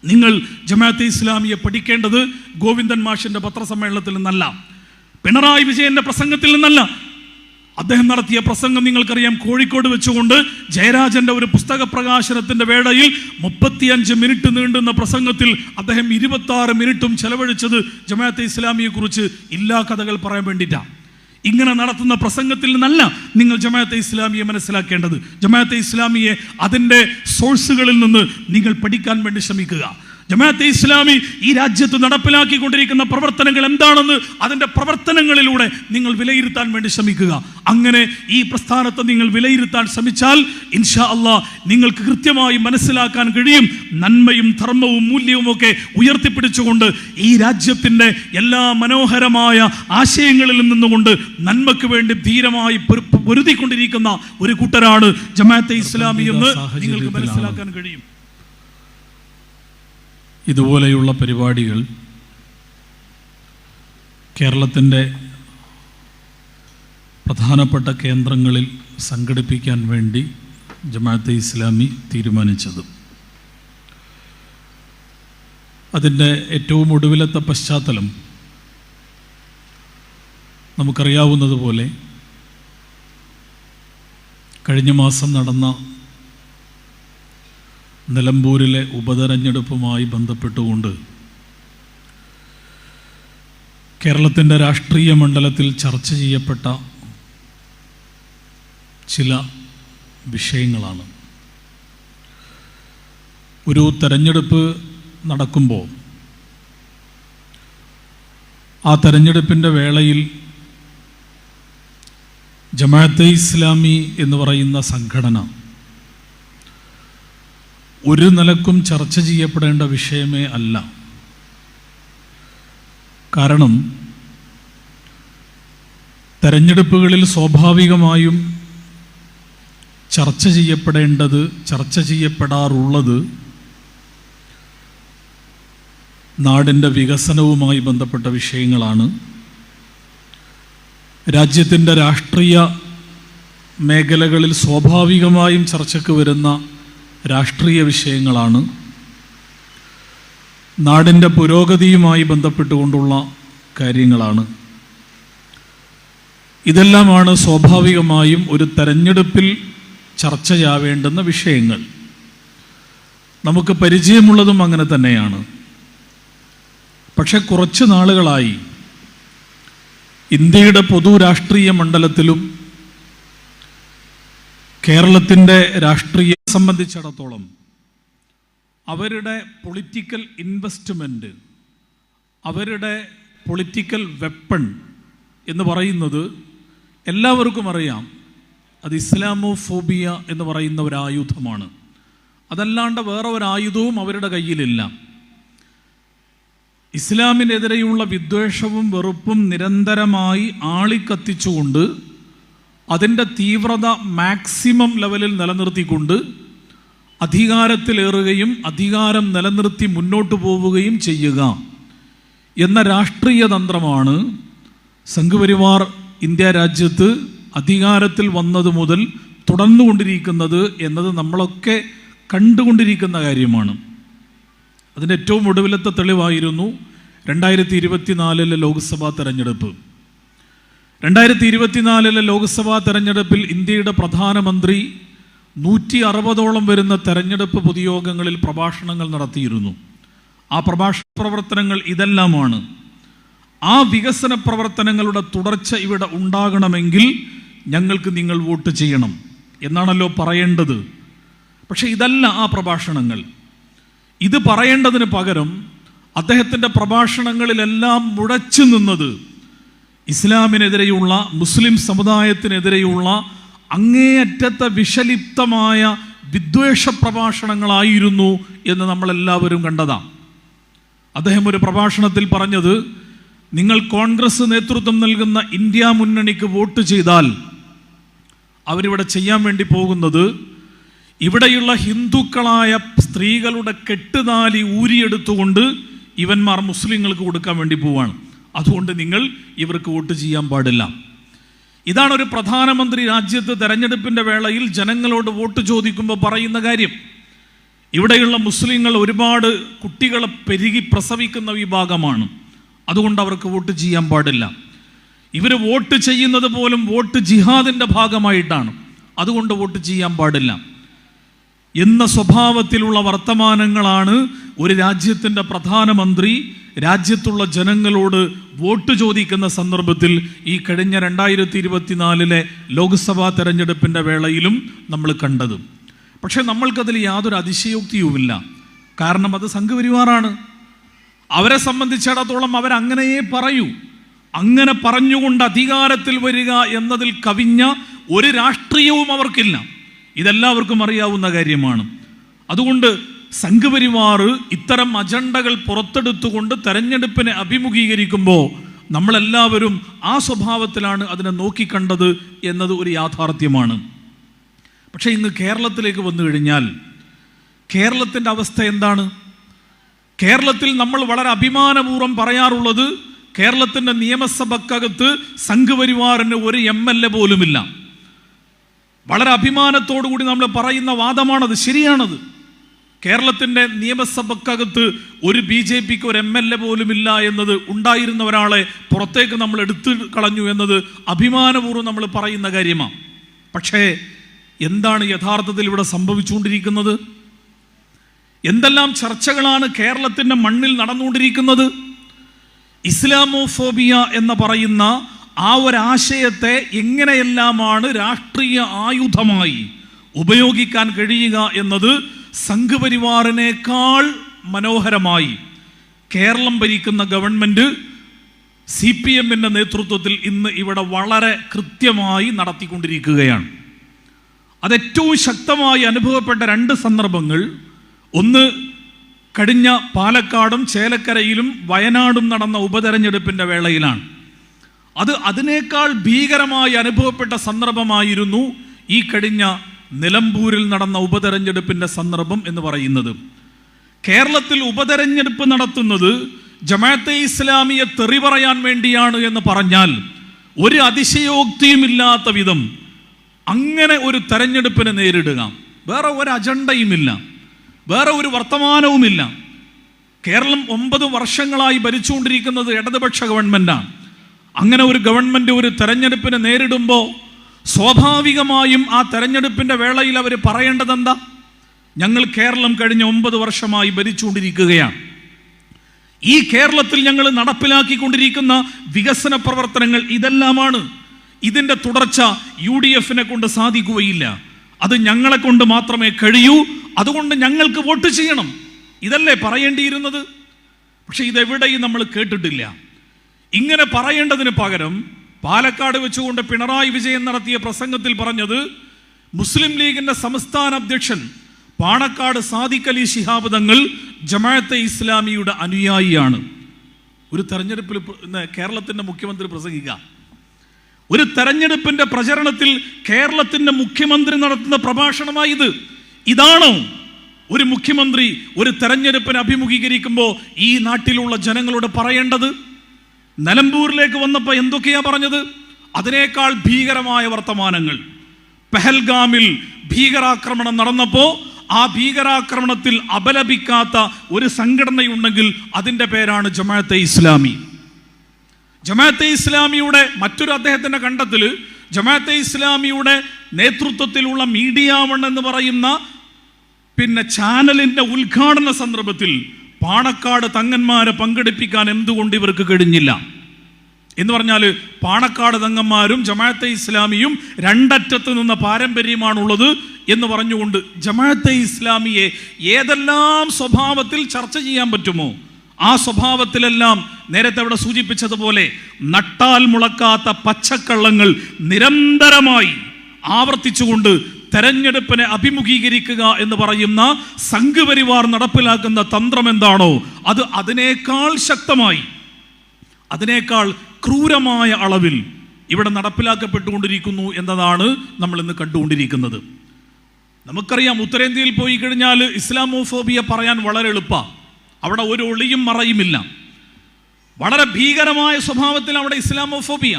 നിങ്ങൾ ജമാഅത്തെ ഇസ്ലാമിയെ പഠിക്കേണ്ടത് ഗോവിന്ദൻ മാഷിന്റെ പത്രസമ്മേളനത്തിൽ നിന്നല്ല, പിണറായി വിജയന്റെ പ്രസംഗത്തിൽ നിന്നല്ല. അദ്ദേഹം നടത്തിയ പ്രസംഗം നിങ്ങൾക്കറിയാം. കോഴിക്കോട് വെച്ചുകൊണ്ട് ജയരാജന്റെ ഒരു പുസ്തക പ്രകാശനത്തിന്റെ വേളയിൽ 35 മിനിറ്റ് നീണ്ടുന്ന പ്രസംഗത്തിൽ അദ്ദേഹം 26 മിനിറ്റും ചെലവഴിച്ചത് ജമാഅത്തെ ഇസ്ലാമിയെ കുറിച്ച് ഇല്ലാ കഥകൾ പറയാൻ വേണ്ടിയിട്ടാണ്. ഇങ്ങനെ നടത്തുന്ന പ്രസംഗത്തിൽ നിന്നല്ല നിങ്ങൾ ജമാഅത്തെ ഇസ്ലാമിയെ മനസ്സിലാക്കേണ്ടത്. ജമാഅത്തെ ഇസ്ലാമിയെ അതിൻ്റെ സോഴ്സുകളിൽ നിന്ന് നിങ്ങൾ പഠിക്കാൻ വേണ്ടി ശ്രമിക്കുക. ജമാഅത്തെ ഇസ്ലാമി ഈ രാജ്യത്ത് നടപ്പിലാക്കിക്കൊണ്ടിരിക്കുന്ന പ്രവർത്തനങ്ങൾ എന്താണെന്ന് അതിൻ്റെ പ്രവർത്തനങ്ങളിലൂടെ നിങ്ങൾ വിലയിരുത്താൻ വേണ്ടി ശ്രമിക്കുക. അങ്ങനെ ഈ പ്രസ്ഥാനത്തെ നിങ്ങൾ വിലയിരുത്താൻ ശ്രമിച്ചാൽ ഇൻഷാ അല്ലാഹ് നിങ്ങൾക്ക് കൃത്യമായി മനസ്സിലാക്കാൻ കഴിയും. നന്മയും ധർമ്മവും മൂല്യവും ഒക്കെ ഉയർത്തിപ്പിടിച്ചുകൊണ്ട് ഈ രാജ്യത്തിൻ്റെ എല്ലാ മനോഹരമായ ആശയങ്ങളിൽ നിന്നുകൊണ്ട് നന്മയ്ക്ക് വേണ്ടി ധീരമായി പൊരുതിക്കൊണ്ടിരിക്കുന്ന ഒരു കൂട്ടരാണ് ജമാഅത്തെ ഇസ്ലാമി എന്ന് നിങ്ങൾക്ക് മനസ്സിലാക്കാൻ കഴിയും. ഇതുപോലെയുള്ള പരിപാടികൾ കേരളത്തിൻ്റെ പ്രധാനപ്പെട്ട കേന്ദ്രങ്ങളിൽ സംഘടിപ്പിക്കാൻ വേണ്ടി ജമാഅത്തെ ഇസ്ലാമി തീരുമാനിച്ചത്. അതിൻ്റെ ഏറ്റവും ഒടുവിലത്തെ പശ്ചാത്തലം നമുക്കറിയാവുന്നതുപോലെ കഴിഞ്ഞ മാസം നടന്ന നിലമ്പൂരിലെ ഉപതെരഞ്ഞെടുപ്പുമായി ബന്ധപ്പെട്ടുകൊണ്ട് കേരളത്തിൻ്റെ രാഷ്ട്രീയ മണ്ഡലത്തിൽ ചർച്ച ചെയ്യപ്പെട്ട ചില വിഷയങ്ങളാണ്. ഒരു തെരഞ്ഞെടുപ്പ് നടക്കുമ്പോൾ ആ തെരഞ്ഞെടുപ്പിൻ്റെ വേളയിൽ ജമാഅത്തെ ഇസ്ലാമി എന്ന് പറയുന്ന സംഘടന ഒരു നിലക്കും ചർച്ച ചെയ്യപ്പെടേണ്ട വിഷയമേ അല്ല. കാരണം തെരഞ്ഞെടുപ്പുകളിൽ സ്വാഭാവികമായും ചർച്ച ചെയ്യപ്പെടാറുള്ളത് നാടിൻ്റെ വികസനവുമായി ബന്ധപ്പെട്ട വിഷയങ്ങളാണ്. രാജ്യത്തിൻ്റെ രാഷ്ട്രീയ മേഖലകളിൽ സ്വാഭാവികമായും ചർച്ചയ്ക്ക് വരുന്ന രാഷ്ട്രീയ വിഷയങ്ങളാണ്. നാടിൻ്റെ പുരോഗതിയുമായി ബന്ധപ്പെട്ടുകൊണ്ടുള്ള കാര്യങ്ങളാണ്. ഇതെല്ലാമാണ് സ്വാഭാവികമായും ഒരു തെരഞ്ഞെടുപ്പിൽ ചർച്ചയാവേണ്ടുന്ന വിഷയങ്ങൾ. നമുക്ക് പരിചയമുള്ളതും അങ്ങനെ തന്നെയാണ്. പക്ഷെ കുറച്ച് നാളുകളായി ഇന്ത്യയുടെ പൊതു രാഷ്ട്രീയ മണ്ഡലത്തിലും കേരളത്തിൻ്റെ രാഷ്ട്രീയം സംബന്ധിച്ചിടത്തോളം അവരുടെ പൊളിറ്റിക്കൽ ഇൻവെസ്റ്റ്മെൻറ്റ്, അവരുടെ പൊളിറ്റിക്കൽ വെപ്പൺ എന്ന് പറയുന്നത് എല്ലാവർക്കും അറിയാം. അത് ഇസ്ലാമോഫോബിയ എന്ന് പറയുന്ന ഒരു ആയുധമാണ്. അതല്ലാണ്ട് വേറെ ഒരു ആയുധവും അവരുടെ കയ്യിലില്ല. ഇസ്ലാമിനെതിരെയുള്ള വിദ്വേഷവും വെറുപ്പും നിരന്തരമായി ആളിക്കത്തിച്ചുകൊണ്ട് അതിൻ്റെ തീവ്രത മാക്സിമം ലെവലിൽ നിലനിർത്തിക്കൊണ്ട് അധികാരത്തിലേറുകയും അധികാരം നിലനിർത്തി മുന്നോട്ട് പോവുകയും ചെയ്യുക എന്ന രാഷ്ട്രീയ തന്ത്രമാണ് സംഘപരിവാർ ഇന്ത്യ രാജ്യത്ത് അധികാരത്തിൽ വന്നത് മുതൽ തുടർന്നുകൊണ്ടിരിക്കുന്നത് എന്നത് നമ്മളൊക്കെ കണ്ടുകൊണ്ടിരിക്കുന്ന കാര്യമാണ്. അതിൻ്റെ ഏറ്റവും ഒടുവിലത്തെ തെളിവായിരുന്നു 2024 ലോക്സഭാ തെരഞ്ഞെടുപ്പ്. 2024 ലോക്സഭാ തെരഞ്ഞെടുപ്പിൽ ഇന്ത്യയുടെ പ്രധാനമന്ത്രി 160ഓളം വരുന്ന തെരഞ്ഞെടുപ്പ് പൊതുയോഗങ്ങളിൽ പ്രഭാഷണങ്ങൾ നടത്തിയിരുന്നു. ആ പ്രഭാഷണ പ്രവർത്തനങ്ങൾ ഇതെല്ലാമാണ്. ആ വികസന പ്രവർത്തനങ്ങളുടെ തുടർച്ച ഇവിടെ ഉണ്ടാകണമെങ്കിൽ ഞങ്ങൾക്ക് നിങ്ങൾ വോട്ട് ചെയ്യണം എന്നാണല്ലോ പറയേണ്ടത്. പക്ഷെ ഇതല്ല ആ പ്രഭാഷണങ്ങൾ. ഇത് പറയേണ്ടതിന് പകരം അദ്ദേഹത്തിൻ്റെ പ്രഭാഷണങ്ങളിലെല്ലാം മുഴച്ചു നിന്നത് ഇസ്ലാമിനെതിരെയുള്ള, മുസ്ലിം സമുദായത്തിനെതിരെയുള്ള അങ്ങേയറ്റത്തെ വിഷലിപ്തമായ വിദ്വേഷ പ്രഭാഷണങ്ങളായിരുന്നു എന്ന് നമ്മളെല്ലാവരും കണ്ടതാണ്. അദ്ദേഹം ഒരു പ്രഭാഷണത്തിൽ പറഞ്ഞത്, നിങ്ങൾ കോൺഗ്രസ് നേതൃത്വം നൽകുന്ന ഇന്ത്യ മുന്നണിക്ക് വോട്ട് ചെയ്താൽ അവരിവിടെ ചെയ്യാൻ വേണ്ടി പോകുന്നത് ഇവിടെയുള്ള ഹിന്ദുക്കളായ സ്ത്രീകളുടെ കെട്ടുതാലി ഊരിയെടുത്തുകൊണ്ട് ഇവന്മാർ മുസ്ലിങ്ങൾക്ക് കൊടുക്കാൻ വേണ്ടി പോവാണ്. അതുകൊണ്ട് നിങ്ങൾ ഇവർക്ക് വോട്ട് ചെയ്യാൻ പാടില്ല. ഇതാണ് ഒരു പ്രധാനമന്ത്രി രാജ്യത്ത് തെരഞ്ഞെടുപ്പിൻ്റെ വേളയിൽ ജനങ്ങളോട് വോട്ട് ചോദിക്കുമ്പോൾ പറയുന്ന കാര്യം. ഇവിടെയുള്ള മുസ്ലിങ്ങൾ ഒരുപാട് കുട്ടികളെ പെരുകി പ്രസവിക്കുന്ന വിഭാഗമാണ്. അതുകൊണ്ട് അവർക്ക് വോട്ട് ചെയ്യാൻ പാടില്ല. ഇവർ വോട്ട് ചെയ്യുന്നത് പോലും വോട്ട് ജിഹാദിൻ്റെ ഭാഗമായിട്ടാണ്. അതുകൊണ്ട് വോട്ട് ചെയ്യാൻ പാടില്ല എന്ന സ്വഭാവത്തിലുള്ള വർത്തമാനങ്ങളാണ് ഒരു രാജ്യത്തിൻ്റെ പ്രധാനമന്ത്രി രാജ്യത്തുള്ള ജനങ്ങളോട് വോട്ട് ചോദിക്കുന്ന സന്ദർഭത്തിൽ ഈ കഴിഞ്ഞ 2024 ലോക്സഭാ തെരഞ്ഞെടുപ്പിൻ്റെ വേളയിലും നമ്മൾ കണ്ടത്. പക്ഷെ നമ്മൾക്കതിൽ യാതൊരു അതിശയോക്തിയുമില്ല. കാരണം അത് സംഘപരിവാറാണ്. അവരെ സംബന്ധിച്ചിടത്തോളം അവരങ്ങനെയേ പറയൂ. അങ്ങനെ പറഞ്ഞുകൊണ്ട് അധികാരത്തിൽ വരിക എന്നതിൽ കവിഞ്ഞ ഒരു രാഷ്ട്രീയവും അവർക്കില്ല. ഇതെല്ലാവർക്കും അറിയാവുന്ന കാര്യമാണ്. അതുകൊണ്ട് സംഘപരിവാർ ഇത്തരം അജണ്ടകൾ പുറത്തെടുത്തുകൊണ്ട് തെരഞ്ഞെടുപ്പിനെ അഭിമുഖീകരിക്കുമ്പോൾ നമ്മളെല്ലാവരും ആ സ്വഭാവത്തിലാണ് അതിനെ നോക്കിക്കണ്ടത് എന്നത് ഒരു യാഥാർത്ഥ്യമാണ്. പക്ഷേ ഇന്ന് കേരളത്തിലേക്ക് വന്നു കഴിഞ്ഞാൽ കേരളത്തിൻ്റെ അവസ്ഥ എന്താണ്? കേരളത്തിൽ നമ്മൾ വളരെ അഭിമാനപൂർവ്വം പറയാറുള്ളത് കേരളത്തിൻ്റെ നിയമസഭക്കകത്ത് സംഘപരിവാറിന് ഒരു MLA പോലുമില്ല. വളരെ അഭിമാനത്തോടു കൂടി നമ്മൾ പറയുന്ന വാദമാണത്, ശരിയാണത്. കേരളത്തിൻ്റെ നിയമസഭക്കകത്ത് ഒരു BJPക്ക് ഒരു MLA പോലുമില്ല എന്നത്, ഉണ്ടായിരുന്ന ഒരാളെ പുറത്തേക്ക് നമ്മൾ എടുത്തു കളഞ്ഞു എന്നത് അഭിമാനപൂർവ്വം നമ്മൾ പറയുന്ന കാര്യമാണ്. പക്ഷേ എന്താണ് യഥാർത്ഥത്തിൽ ഇവിടെ സംഭവിച്ചുകൊണ്ടിരിക്കുന്നത്? എന്തെല്ലാം ചർച്ചകളാണ് കേരളത്തിൻ്റെ മണ്ണിൽ നടന്നുകൊണ്ടിരിക്കുന്നത്? ഇസ്ലാമോഫോബിയ എന്ന് പറയുന്ന ആ ഒരാശയത്തെ എങ്ങനെയെല്ലാമാണ് രാഷ്ട്രീയ ആയുധമായി ഉപയോഗിക്കാൻ കഴിയുക എന്നത് സംഘപരിവാറിനേക്കാൾ മനോഹരമായി കേരളം ഭരിക്കുന്ന ഗവൺമെൻറ് CPMൻ്റെ നേതൃത്വത്തിൽ ഇന്ന് ഇവിടെ വളരെ കൃത്യമായി നടത്തിക്കൊണ്ടിരിക്കുകയാണ്. അതേറ്റവും ശക്തമായി അനുഭവപ്പെട്ട 2 സന്ദർഭങ്ങൾ, ഒന്ന് കഴിഞ്ഞ പാലക്കാടും ചേലക്കരയിലും വയനാടും നടന്ന ഉപതെരഞ്ഞെടുപ്പിൻ്റെ വേളയിലാണ്. അതിനേക്കാൾ ഭീകരമായി അനുഭവപ്പെട്ട സന്ദർഭമായിരുന്നു ഈ കഴിഞ്ഞ നിലമ്പൂരിൽ നടന്ന ഉപതെരഞ്ഞെടുപ്പിൻ്റെ സന്ദർഭം എന്ന് പറയുന്നത്. കേരളത്തിൽ ഉപതെരഞ്ഞെടുപ്പ് നടത്തുന്നത് ജമാഅത്തെ ഇസ്ലാമിയെ തെറി പറയാൻ വേണ്ടിയാണ് എന്ന് പറഞ്ഞാൽ ഒരു അതിശയോക്തിയുമില്ലാത്ത വിധം അങ്ങനെ ഒരു തെരഞ്ഞെടുപ്പിനെ നേരിടുക. വേറെ ഒരു അജണ്ടയുമില്ല, വേറെ ഒരു വർത്തമാനവുമില്ല. കേരളം 9 വർഷങ്ങളായി ഭരിച്ചുകൊണ്ടിരിക്കുന്നത് ഇടതുപക്ഷ ഗവൺമെൻറ്റാണ്. അങ്ങനെ ഒരു ഗവൺമെൻറ് ഒരു തെരഞ്ഞെടുപ്പിനെ നേരിടുമ്പോൾ സ്വാഭാവികമായും ആ തെരഞ്ഞെടുപ്പിൻ്റെ വേളയിൽ അവർ പറയേണ്ടതെന്താ? ഞങ്ങൾ കേരളം കഴിഞ്ഞ 9 വർഷമായി ഭരിച്ചുകൊണ്ടിരിക്കുകയാണ്. ഈ കേരളത്തിൽ ഞങ്ങൾ നടപ്പിലാക്കിക്കൊണ്ടിരിക്കുന്ന വികസന പ്രവർത്തനങ്ങൾ ഇതെല്ലാമാണ്. ഇതിൻ്റെ തുടർച്ച UDFനെ കൊണ്ട് സാധിക്കുകയില്ല. അത് ഞങ്ങളെ കൊണ്ട് മാത്രമേ കഴിയൂ. അതുകൊണ്ട് ഞങ്ങൾക്ക് വോട്ട് ചെയ്യണം. ഇതല്ലേ പറയേണ്ടിയിരുന്നത്? പക്ഷെ ഇതെവിടെയും നമ്മൾ കേട്ടിട്ടില്ല. ഇങ്ങനെ പറയേണ്ടതിന് പകരം പാലക്കാട് വെച്ചുകൊണ്ട് പിണറായി വിജയൻ നടത്തിയ പ്രസംഗത്തിൽ പറഞ്ഞത് മുസ്ലിം ലീഗിൻ്റെ സംസ്ഥാന അധ്യക്ഷൻ പാണക്കാട് സാദിഖ് അലി ശിഹാബ് തങ്ങൾ ജമാഅത്തെ ഇസ്ലാമിയുടെ അനുയായിയാണ്. ഒരു തെരഞ്ഞെടുപ്പിൽ കേരളത്തിൻ്റെ മുഖ്യമന്ത്രി പ്രസംഗിക്കുക, ഒരു തെരഞ്ഞെടുപ്പിൻ്റെ പ്രചരണത്തിൽ കേരളത്തിൻ്റെ മുഖ്യമന്ത്രി നടത്തുന്ന പ്രഭാഷണമായി ഇതാണോ ഒരു മുഖ്യമന്ത്രി ഒരു തെരഞ്ഞെടുപ്പിനെ അഭിമുഖീകരിക്കുമ്പോൾ ഈ നാട്ടിലുള്ള ജനങ്ങളോട് പറയേണ്ടത്? നിലമ്പൂരിലേക്ക് വന്നപ്പോൾ എന്തൊക്കെയാ പറഞ്ഞത്? അതിനേക്കാൾ ഭീകരമായ വർത്തമാനങ്ങൾ. പെഹൽഗാമിൽ ഭീകരാക്രമണം നടന്നപ്പോൾ ആ ഭീകരാക്രമണത്തിൽ അപലപിക്കാത്ത ഒരു സംഘടനയുണ്ടെങ്കിൽ അതിൻ്റെ പേരാണ് ജമാഅത്തെ ഇസ്ലാമി. ജമാഅത്തെ ഇസ്ലാമിയുടെ മറ്റൊരു അദ്ദേഹത്തിൻ്റെ കണ്ടെത്തൽ, ജമാഅത്തെ ഇസ്ലാമിയുടെ നേതൃത്വത്തിലുള്ള മീഡിയ വൺ എന്ന് പറയുന്ന ചാനലിൻ്റെ ഉദ്ഘാടന സന്ദർഭത്തിൽ പാണക്കാട് തങ്ങന്മാരെ പങ്കെടുപ്പിക്കാൻ എന്തുകൊണ്ട് ഇവർക്ക് കഴിഞ്ഞില്ല എന്ന് പറഞ്ഞാൽ, പാണക്കാട് തങ്ങന്മാരും ജമാഅത്തെ ഇസ്ലാമിയും രണ്ടറ്റത്ത് നിന്ന പാരമ്പര്യമാണുള്ളത് എന്ന് പറഞ്ഞുകൊണ്ട് ജമാഅത്തെ ഇസ്ലാമിയെ ഏതെല്ലാം സ്വഭാവത്തിൽ ചർച്ച ചെയ്യാൻ പറ്റുമോ ആ സ്വഭാവത്തിലെല്ലാം നേരത്തെ അവിടെ സൂചിപ്പിച്ചതുപോലെ നട്ടാൽ മുളക്കാത്ത പച്ചക്കള്ളങ്ങൾ നിരന്തരമായി ആവർത്തിച്ചുകൊണ്ട് തെരഞ്ഞെടുപ്പിനെ അഭിമുഖീകരിക്കുക എന്ന് പറയുന്ന സംഘപരിവാർ നടപ്പിലാക്കുന്ന തന്ത്രം എന്താണോ അത് അതിനേക്കാൾ ശക്തമായി, അതിനേക്കാൾ ക്രൂരമായ അളവിൽ ഇവിടെ നടപ്പിലാക്കപ്പെട്ടുകൊണ്ടിരിക്കുന്നു എന്നതാണ് നമ്മൾ ഇന്ന് കണ്ടുകൊണ്ടിരിക്കുന്നത്. നമുക്കറിയാം, ഉത്തരേന്ത്യയിൽ പോയി കഴിഞ്ഞാൽ ഇസ്ലാമോഫോബിയ പറയാൻ വളരെ എളുപ്പമാണ്. അവിടെ ഒരു ഒളിയും മറയുമില്ല. വളരെ ഭീകരമായ സ്വഭാവത്തിൽ അവിടെ ഇസ്ലാമോഫോബിയ.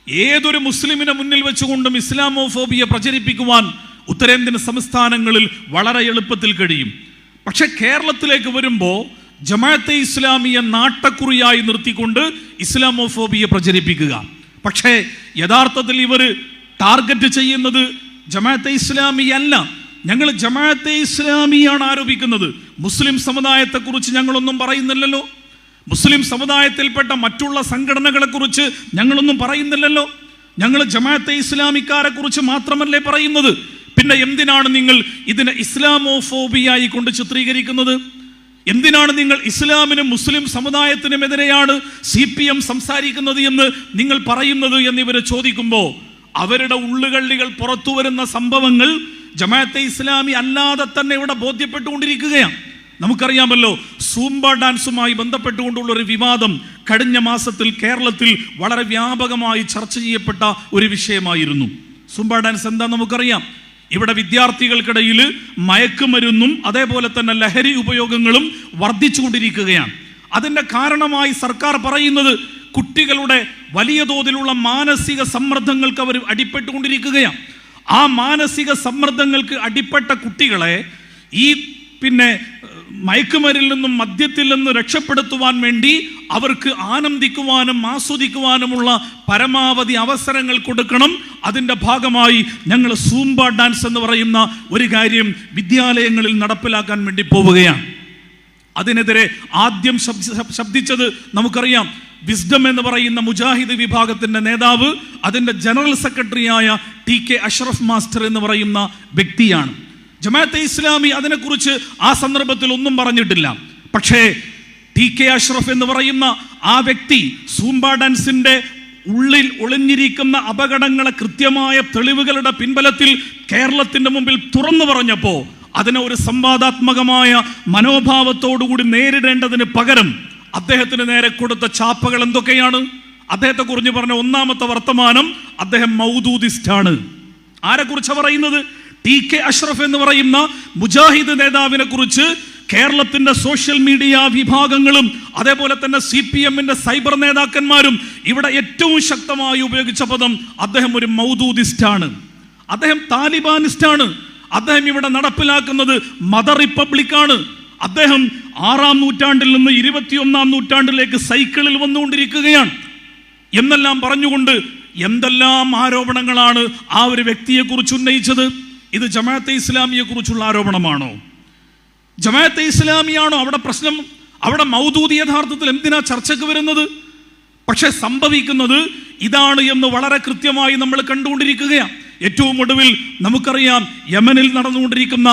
ഏതൊരു മുസ്ലിമിനെ മുന്നിൽ വെച്ചുകൊണ്ടും ഇസ്ലാമോഫോബിയ പ്രചരിപ്പിക്കുവാൻ ഉത്തരേന്ത്യൻ സംസ്ഥാനങ്ങളിൽ വളരെ എളുപ്പത്തിൽ കഴിയും. പക്ഷെ കേരളത്തിലേക്ക് വരുമ്പോൾ ജമാഅത്തെ ഇസ്ലാമിയെ നാട്ടക്കുറിയായി നിർത്തിക്കൊണ്ട് ഇസ്ലാമോഫോബിയെ പ്രചരിപ്പിക്കുക. പക്ഷേ യഥാർത്ഥത്തിൽ ഇവർ ടാർഗറ്റ് ചെയ്യുന്നത് ജമാഅത്തെ ഇസ്ലാമി അല്ല. ഞങ്ങൾ ജമാഅത്തെ ഇസ്ലാമിയാണ് ആരോപിക്കുന്നത്. മുസ്ലിം സമുദായത്തെക്കുറിച്ച് ഞങ്ങളൊന്നും പറയുന്നില്ലല്ലോ. മുസ്ലിം സമുദായത്തിൽപ്പെട്ട മറ്റുള്ള സംഘടനകളെ കുറിച്ച് ഞങ്ങളൊന്നും പറയുന്നില്ലല്ലോ. ഞങ്ങൾ ജമാഅത്തെ ഇസ്ലാമിക്കാരെ കുറിച്ച് മാത്രമല്ലേ പറയുന്നത്. പിന്നെ എന്തിനാണ് നിങ്ങൾ ഇതിനെ ഇസ്ലാമോഫോബിയായി കൊണ്ട് ചിത്രീകരിക്കുന്നത്? എന്തിനാണ് നിങ്ങൾ ഇസ്ലാമിനും മുസ്ലിം സമുദായത്തിനുമെതിരെയാണ് CPM സംസാരിക്കുന്നത് എന്ന് നിങ്ങൾ പറയുന്നത് എന്നിവരെ ചോദിക്കുമ്പോൾ അവരുടെ ഉള്ളുകള്ളികൾ പുറത്തു വരുന്ന സംഭവങ്ങൾ ജമാഅത്തെ ഇസ്ലാമി അല്ലാതെ തന്നെ ഇവിടെ ബോധ്യപ്പെട്ടുകൊണ്ടിരിക്കുകയാണ്. നമുക്കറിയാമല്ലോ, സൂംബ ഡാൻസുമായി ബന്ധപ്പെട്ടുകൊണ്ടുള്ള ഒരു വിവാദം കഴിഞ്ഞ മാസത്തിൽ കേരളത്തിൽ വളരെ വ്യാപകമായി ചർച്ച ചെയ്യപ്പെട്ട ഒരു വിഷയമായിരുന്നു. സൂംബ ഡാൻസ് എന്താ നമുക്കറിയാം. ഇവിടെ വിദ്യാർത്ഥികൾക്കിടയിൽ മയക്കുമരുന്നും അതേപോലെ തന്നെ ലഹരി ഉപയോഗങ്ങളും വർദ്ധിച്ചുകൊണ്ടിരിക്കുകയാണ്. അതിൻ്റെ കാരണമായി സർക്കാർ പറയുന്നത് കുട്ടികളുടെ വലിയ തോതിലുള്ള മാനസിക സമ്മർദ്ദങ്ങൾക്ക് അവർ അടിപ്പെട്ടുകൊണ്ടിരിക്കുകയാണ്. ആ മാനസിക സമ്മർദ്ദങ്ങൾക്ക് അടിപ്പെട്ട കുട്ടികളെ ഈ മയക്കുമരുന്നിൽ നിന്നും മദ്യത്തിൽ നിന്ന് രക്ഷപ്പെടുത്തുവാൻ വേണ്ടി അവർക്ക് ആനന്ദിക്കുവാനും ആസ്വദിക്കുവാനുമുള്ള പരമാവധി അവസരങ്ങൾ കൊടുക്കണം. അതിൻ്റെ ഭാഗമായി ഞങ്ങൾ സൂംബ ഡാൻസ് എന്ന് പറയുന്ന ഒരു കാര്യം വിദ്യാലയങ്ങളിൽ നടപ്പിലാക്കാൻ വേണ്ടി പോവുകയാണ്. അതിനെതിരെ ആദ്യം ശബ്ദിച്ചത് നമുക്കറിയാം, വിസ്ഡം എന്ന് പറയുന്ന മുജാഹിദ് വിഭാഗത്തിൻ്റെ നേതാവ്, അതിൻ്റെ ജനറൽ സെക്രട്ടറിയായ TK അഷ്റഫ് മാസ്റ്റർ എന്ന് പറയുന്ന വ്യക്തിയാണ്. ജമാഅത്തെ ഇസ്ലാമി അതിനെക്കുറിച്ച് ആ സന്ദർഭത്തിൽ ഒന്നും പറഞ്ഞിട്ടില്ല. പക്ഷേ TK അഷ്റഫ് എന്ന് പറയുന്ന ആ വ്യക്തി സൂംബ ഡാൻസിന്റെ ഉള്ളിൽ ഒളിഞ്ഞിരിക്കുന്ന അപകടങ്ങളെ കൃത്യമായ തെളിവുകളുടെ പിൻബലത്തിൽ കേരളത്തിന്റെ മുമ്പിൽ തുറന്നു പറഞ്ഞപ്പോൾ അതിനെ ഒരു സംവാദാത്മകമായ മനോഭാവത്തോടുകൂടി നേരിടേണ്ടതിന് പകരം അദ്ദേഹത്തിന് നേരെ കൊടുത്ത ചാപ്പകൾ എന്തൊക്കെയാണ്? അദ്ദേഹത്തെക്കുറിച്ച് പറഞ്ഞ ഒന്നാമത്തെ വർത്തമാനം, അദ്ദേഹം മൗദൂദിസ്റ്റാണ്. ആരെക്കുറിച്ചാണ് പറയുന്നത്? TK അഷ്റഫ് എന്ന് പറയുന്ന മുജാഹിദ് നേതാവിനെ കുറിച്ച് കേരളത്തിന്റെ സോഷ്യൽ മീഡിയ വിഭാഗങ്ങളും അതേപോലെ തന്നെ CPMന്റെ സൈബർ നേതാക്കന്മാരും ഇവിടെ ഏറ്റവും ശക്തമായി ഉപയോഗിച്ച പദം, അദ്ദേഹം ഒരു മൗദൂദിസ്റ്റാണ്, അദ്ദേഹം താലിബാനിസ്റ്റാണ്, അദ്ദേഹം ഇവിടെ നടപ്പിലാക്കുന്നത് മത റിപ്പബ്ലിക്കാണ്, അദ്ദേഹം 6-ാം നൂറ്റാണ്ടിൽ നിന്ന് 21-ാം നൂറ്റാണ്ടിലേക്ക് സൈക്കിളിൽ വന്നുകൊണ്ടിരിക്കുകയാണ് എന്നെല്ലാം പറഞ്ഞുകൊണ്ട് എന്തെല്ലാം ആരോപണങ്ങളാണ് ആ ഒരു വ്യക്തിയെക്കുറിച്ച് ഉന്നയിച്ചത്. ഇത് ജമാഅത്തെ ഇസ്ലാമിയെ കുറിച്ചുള്ള ആരോപണമാണോ? ജമാഅത്തെ ഇസ്ലാമിയാണോ അവിടെ പ്രശ്നം? അവിടെ മൗദൂദി യഥാർത്ഥത്തിൽ എന്തിനാ ചർച്ചയ്ക്ക് വരുന്നത്? പക്ഷെ സംഭവിക്കുന്നത് ഇതാണ് എന്ന് വളരെ കൃത്യമായി നമ്മൾ കണ്ടുകൊണ്ടിരിക്കുകയാണ്. ഏറ്റവും ഒടുവിൽ നമുക്കറിയാം, യമനിൽ നടന്നുകൊണ്ടിരിക്കുന്ന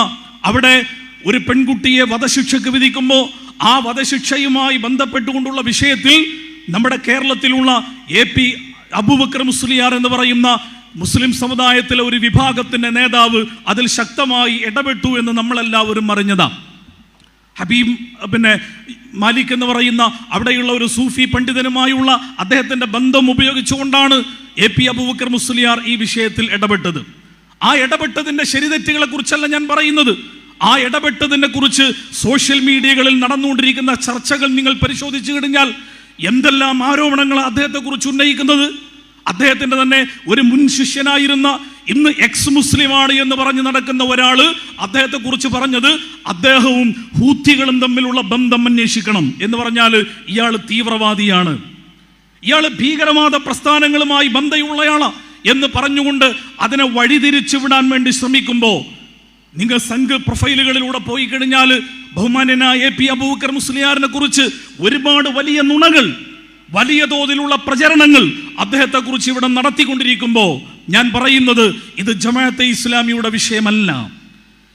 അവിടെ ഒരു പെൺകുട്ടിയെ വധശിക്ഷയ്ക്ക് വിധിക്കുമ്പോൾ ആ വധശിക്ഷയുമായി ബന്ധപ്പെട്ടുകൊണ്ടുള്ള വിഷയത്തിൽ നമ്മുടെ കേരളത്തിലുള്ള AP അബൂബക്കർ മുസ്ലിയാർ എന്ന് പറയുന്ന മുസ്ലിം സമുദായത്തിലെ ഒരു വിഭാഗത്തിന്റെ നേതാവ് അതിൽ ശക്തമായി ഇടപെട്ടു എന്ന് നമ്മളെല്ലാവരും അറിഞ്ഞതാണ്. ഹബീബ് മാലിക് എന്ന് പറയുന്ന അവിടെയുള്ള ഒരു സൂഫി പണ്ഡിതനുമായുള്ള അദ്ദേഹത്തിന്റെ ബന്ധം ഉപയോഗിച്ചുകൊണ്ടാണ് AP അബൂബക്കർ മുസ്ലിയാർ ഈ വിഷയത്തിൽ ഇടപെട്ടത്. ആ ഇടപെട്ടതിന്റെ ശരിതെറ്റുകളെ കുറിച്ചല്ല ഞാൻ പറയുന്നത്. ആ ഇടപെട്ടതിനെ കുറിച്ച് സോഷ്യൽ മീഡിയകളിൽ നടന്നുകൊണ്ടിരിക്കുന്ന ചർച്ചകൾ നിങ്ങൾ പരിശോധിച്ചു കഴിഞ്ഞാൽ എന്തെല്ലാം ആരോപണങ്ങൾ അദ്ദേഹത്തെ കുറിച്ച് ഉന്നയിക്കുന്നത്. അദ്ദേഹത്തിന്റെ തന്നെ ഒരു മുൻ ശിഷ്യനായിരുന്ന, ഇന്ന് എക്സ് മുസ്ലിമാണ് എന്ന് പറഞ്ഞ് നടക്കുന്ന ഒരാള് അദ്ദേഹത്തെ കുറിച്ച് പറഞ്ഞത് അദ്ദേഹവും ഹൂത്തികളും തമ്മിലുള്ള ബന്ധം അന്വേഷിക്കണം എന്ന് പറഞ്ഞാൽ ഇയാൾ തീവ്രവാദിയാണ്, ഇയാൾ ഭീകരവാദ പ്രസ്ഥാനങ്ങളുമായി ബന്ധമുള്ളയാളാ എന്ന് പറഞ്ഞുകൊണ്ട് അതിനെ വഴിതിരിച്ചു വിടാൻ വേണ്ടി ശ്രമിക്കുമ്പോൾ നിങ്ങൾ സംഘ പ്രൊഫൈലുകളിലൂടെ പോയി കഴിഞ്ഞാൽ ബഹുമാന്യനായ AP അബൂബക്കർ മുസ്ലിയാറിനെ കുറിച്ച് ഒരുപാട് വലിയ നുണകൾ, വലിയ തോതിലുള്ള പ്രചരണങ്ങൾ അദ്ദേഹത്തെ കുറിച്ച് ഇവിടെ നടത്തിക്കൊണ്ടിരിക്കുമ്പോൾ ഞാൻ പറയുന്നത് ഇത് ജമാഅത്തെ ഇസ്ലാമിയുടെ വിഷയമല്ല.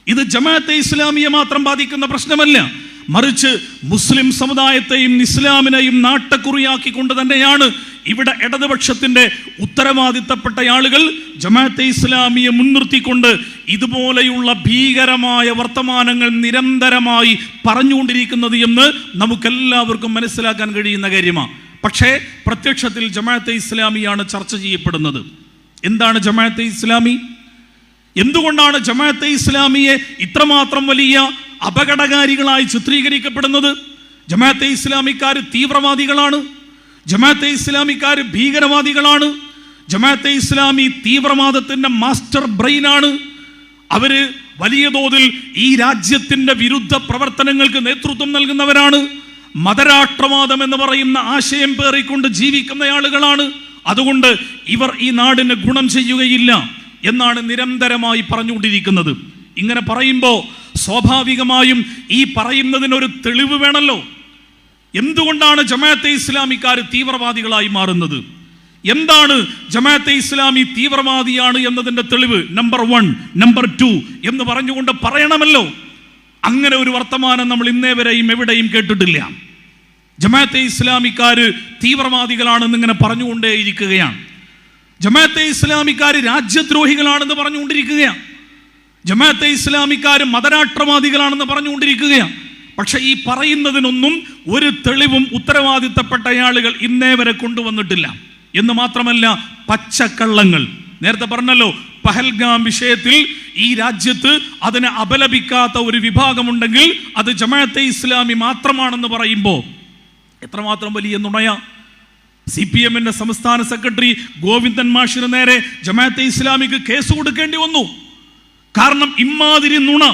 ഇത് ജമാഅത്തെ ഇസ്ലാമിയെ മാത്രം ബാധിക്കുന്ന പ്രശ്നമല്ല, മറിച്ച് മുസ്ലിം സമുദായത്തെയും ഇസ്ലാമിനെയും നാട്ടക്കുറിയാക്കിക്കൊണ്ട് തന്നെയാണ് ഇവിടെ ഇടതുപക്ഷത്തിന്റെ ഉത്തരവാദിത്തപ്പെട്ട ആളുകൾ ജമാഅത്തെ ഇസ്ലാമിയെ മുൻനിർത്തിക്കൊണ്ട് ഇതുപോലെയുള്ള ഭീകരമായ വർത്തമാനങ്ങൾ നിരന്തരമായി പറഞ്ഞുകൊണ്ടിരിക്കുന്നത് എന്ന് നമുക്കെല്ലാവർക്കും മനസ്സിലാക്കാൻ കഴിയുന്ന കാര്യമാണ്. പക്ഷേ പ്രത്യക്ഷത്തിൽ ജമാഅത്തെ ഇസ്ലാമിയാണ് ചർച്ച ചെയ്യപ്പെടുന്നത്. എന്താണ് ജമാഅത്തെ ഇസ്ലാമി? എന്തുകൊണ്ടാണ് ജമാഅത്തെ ഇസ്ലാമിയെ ഇത്രമാത്രം വലിയ അപകടകാരികളായി ചിത്രീകരിക്കപ്പെടുന്നത്? ജമാഅത്തെ ഇസ്ലാമിക്കാർ തീവ്രവാദികളാണ്, ജമാഅത്തെ ഇസ്ലാമിക്കാർ ഭീകരവാദികളാണ്, ജമാഅത്തെ ഇസ്ലാമി തീവ്രവാദത്തിന്റെ മാസ്റ്റർ ബ്രെയിനാണ്. അവര് വലിയ തോതിൽ ഈ രാജ്യത്തിന്റെ വിരുദ്ധ പ്രവർത്തനങ്ങൾക്ക് നേതൃത്വം നൽകുന്നവരാണ്. മതരാഷ്ട്രവാദം എന്ന് പറയുന്ന ആശയം പേറിക്കൊണ്ട് ജീവിക്കുന്ന ആളുകളാണ്. അതുകൊണ്ട് ഇവർ ഈ നാടിന് ഗുണം ചെയ്യുകയില്ല എന്നാണ് നിരന്തരമായി പറഞ്ഞുകൊണ്ടിരിക്കുന്നത്. ഇങ്ങനെ പറയുമ്പോൾ സ്വാഭാവികമായും ഈ പറയുന്നതിനൊരു തെളിവ് വേണമല്ലോ. എന്തുകൊണ്ടാണ് ജമാഅത്തെ ഇസ്ലാമിക്കാർ തീവ്രവാദികളായി മാറുന്നത്? എന്താണ് ജമാഅത്തെ ഇസ്ലാമി തീവ്രവാദിയാണ് എന്നതിന്റെ തെളിവ്? നമ്പർ 1, നമ്പർ 2 എന്ന് പറഞ്ഞുകൊണ്ട് പറയണമല്ലോ. അങ്ങനെ ഒരു വർത്തമാനം നമ്മൾ ഇന്നേ വരെയും എവിടെയും കേട്ടിട്ടില്ല. ജമാഅത്തെ ഇസ്ലാമിക്കാർ തീവ്രവാദികളാണെന്ന് ഇങ്ങനെ പറഞ്ഞുകൊണ്ടേയിരിക്കുകയാണ്. ജമാഅത്തെ ഇസ്ലാമിക്കാർ രാജ്യദ്രോഹികളാണെന്ന് പറഞ്ഞുകൊണ്ടിരിക്കുകയാണ്. ജമാഅത്തെ ഇസ്ലാമിക്കാർ മതരാഷ്ട്രവാദികളാണെന്ന് പറഞ്ഞുകൊണ്ടിരിക്കുകയാണ്. പക്ഷെ ഈ പറയുന്നതിനൊന്നും ഒരു തെളിവും ഉത്തരവാദിത്തപ്പെട്ട ആളുകൾ ഇന്നേ വരെ കൊണ്ടുവന്നിട്ടില്ല. എന്ന് മാത്രമല്ല, പച്ചക്കള്ളങ്ങൾ. നേരത്തെ പറഞ്ഞല്ലോ, പഹൽഗാം വിഷയത്തിൽ ഈ രാജ്യത്ത് അതിനെ അപലപിക്കാത്ത ഒരു വിഭാഗമുണ്ടെങ്കിൽ അത് ജമാഅത്തെ ഇസ്ലാമി മാത്രമാണെന്ന് പറയുമ്പോൾ എത്രമാത്രം വലിയ നുണയാ. CPM-ന്റെ സംസ്ഥാന സെക്രട്ടറി ഗോവിന്ദൻ മാഷിന് നേരെ ജമാഅത്തെ ഇസ്ലാമിക്ക് കേസ് കൊടുക്കേണ്ടി വന്നു. കാരണം ഇമ്മാതിരി നുണ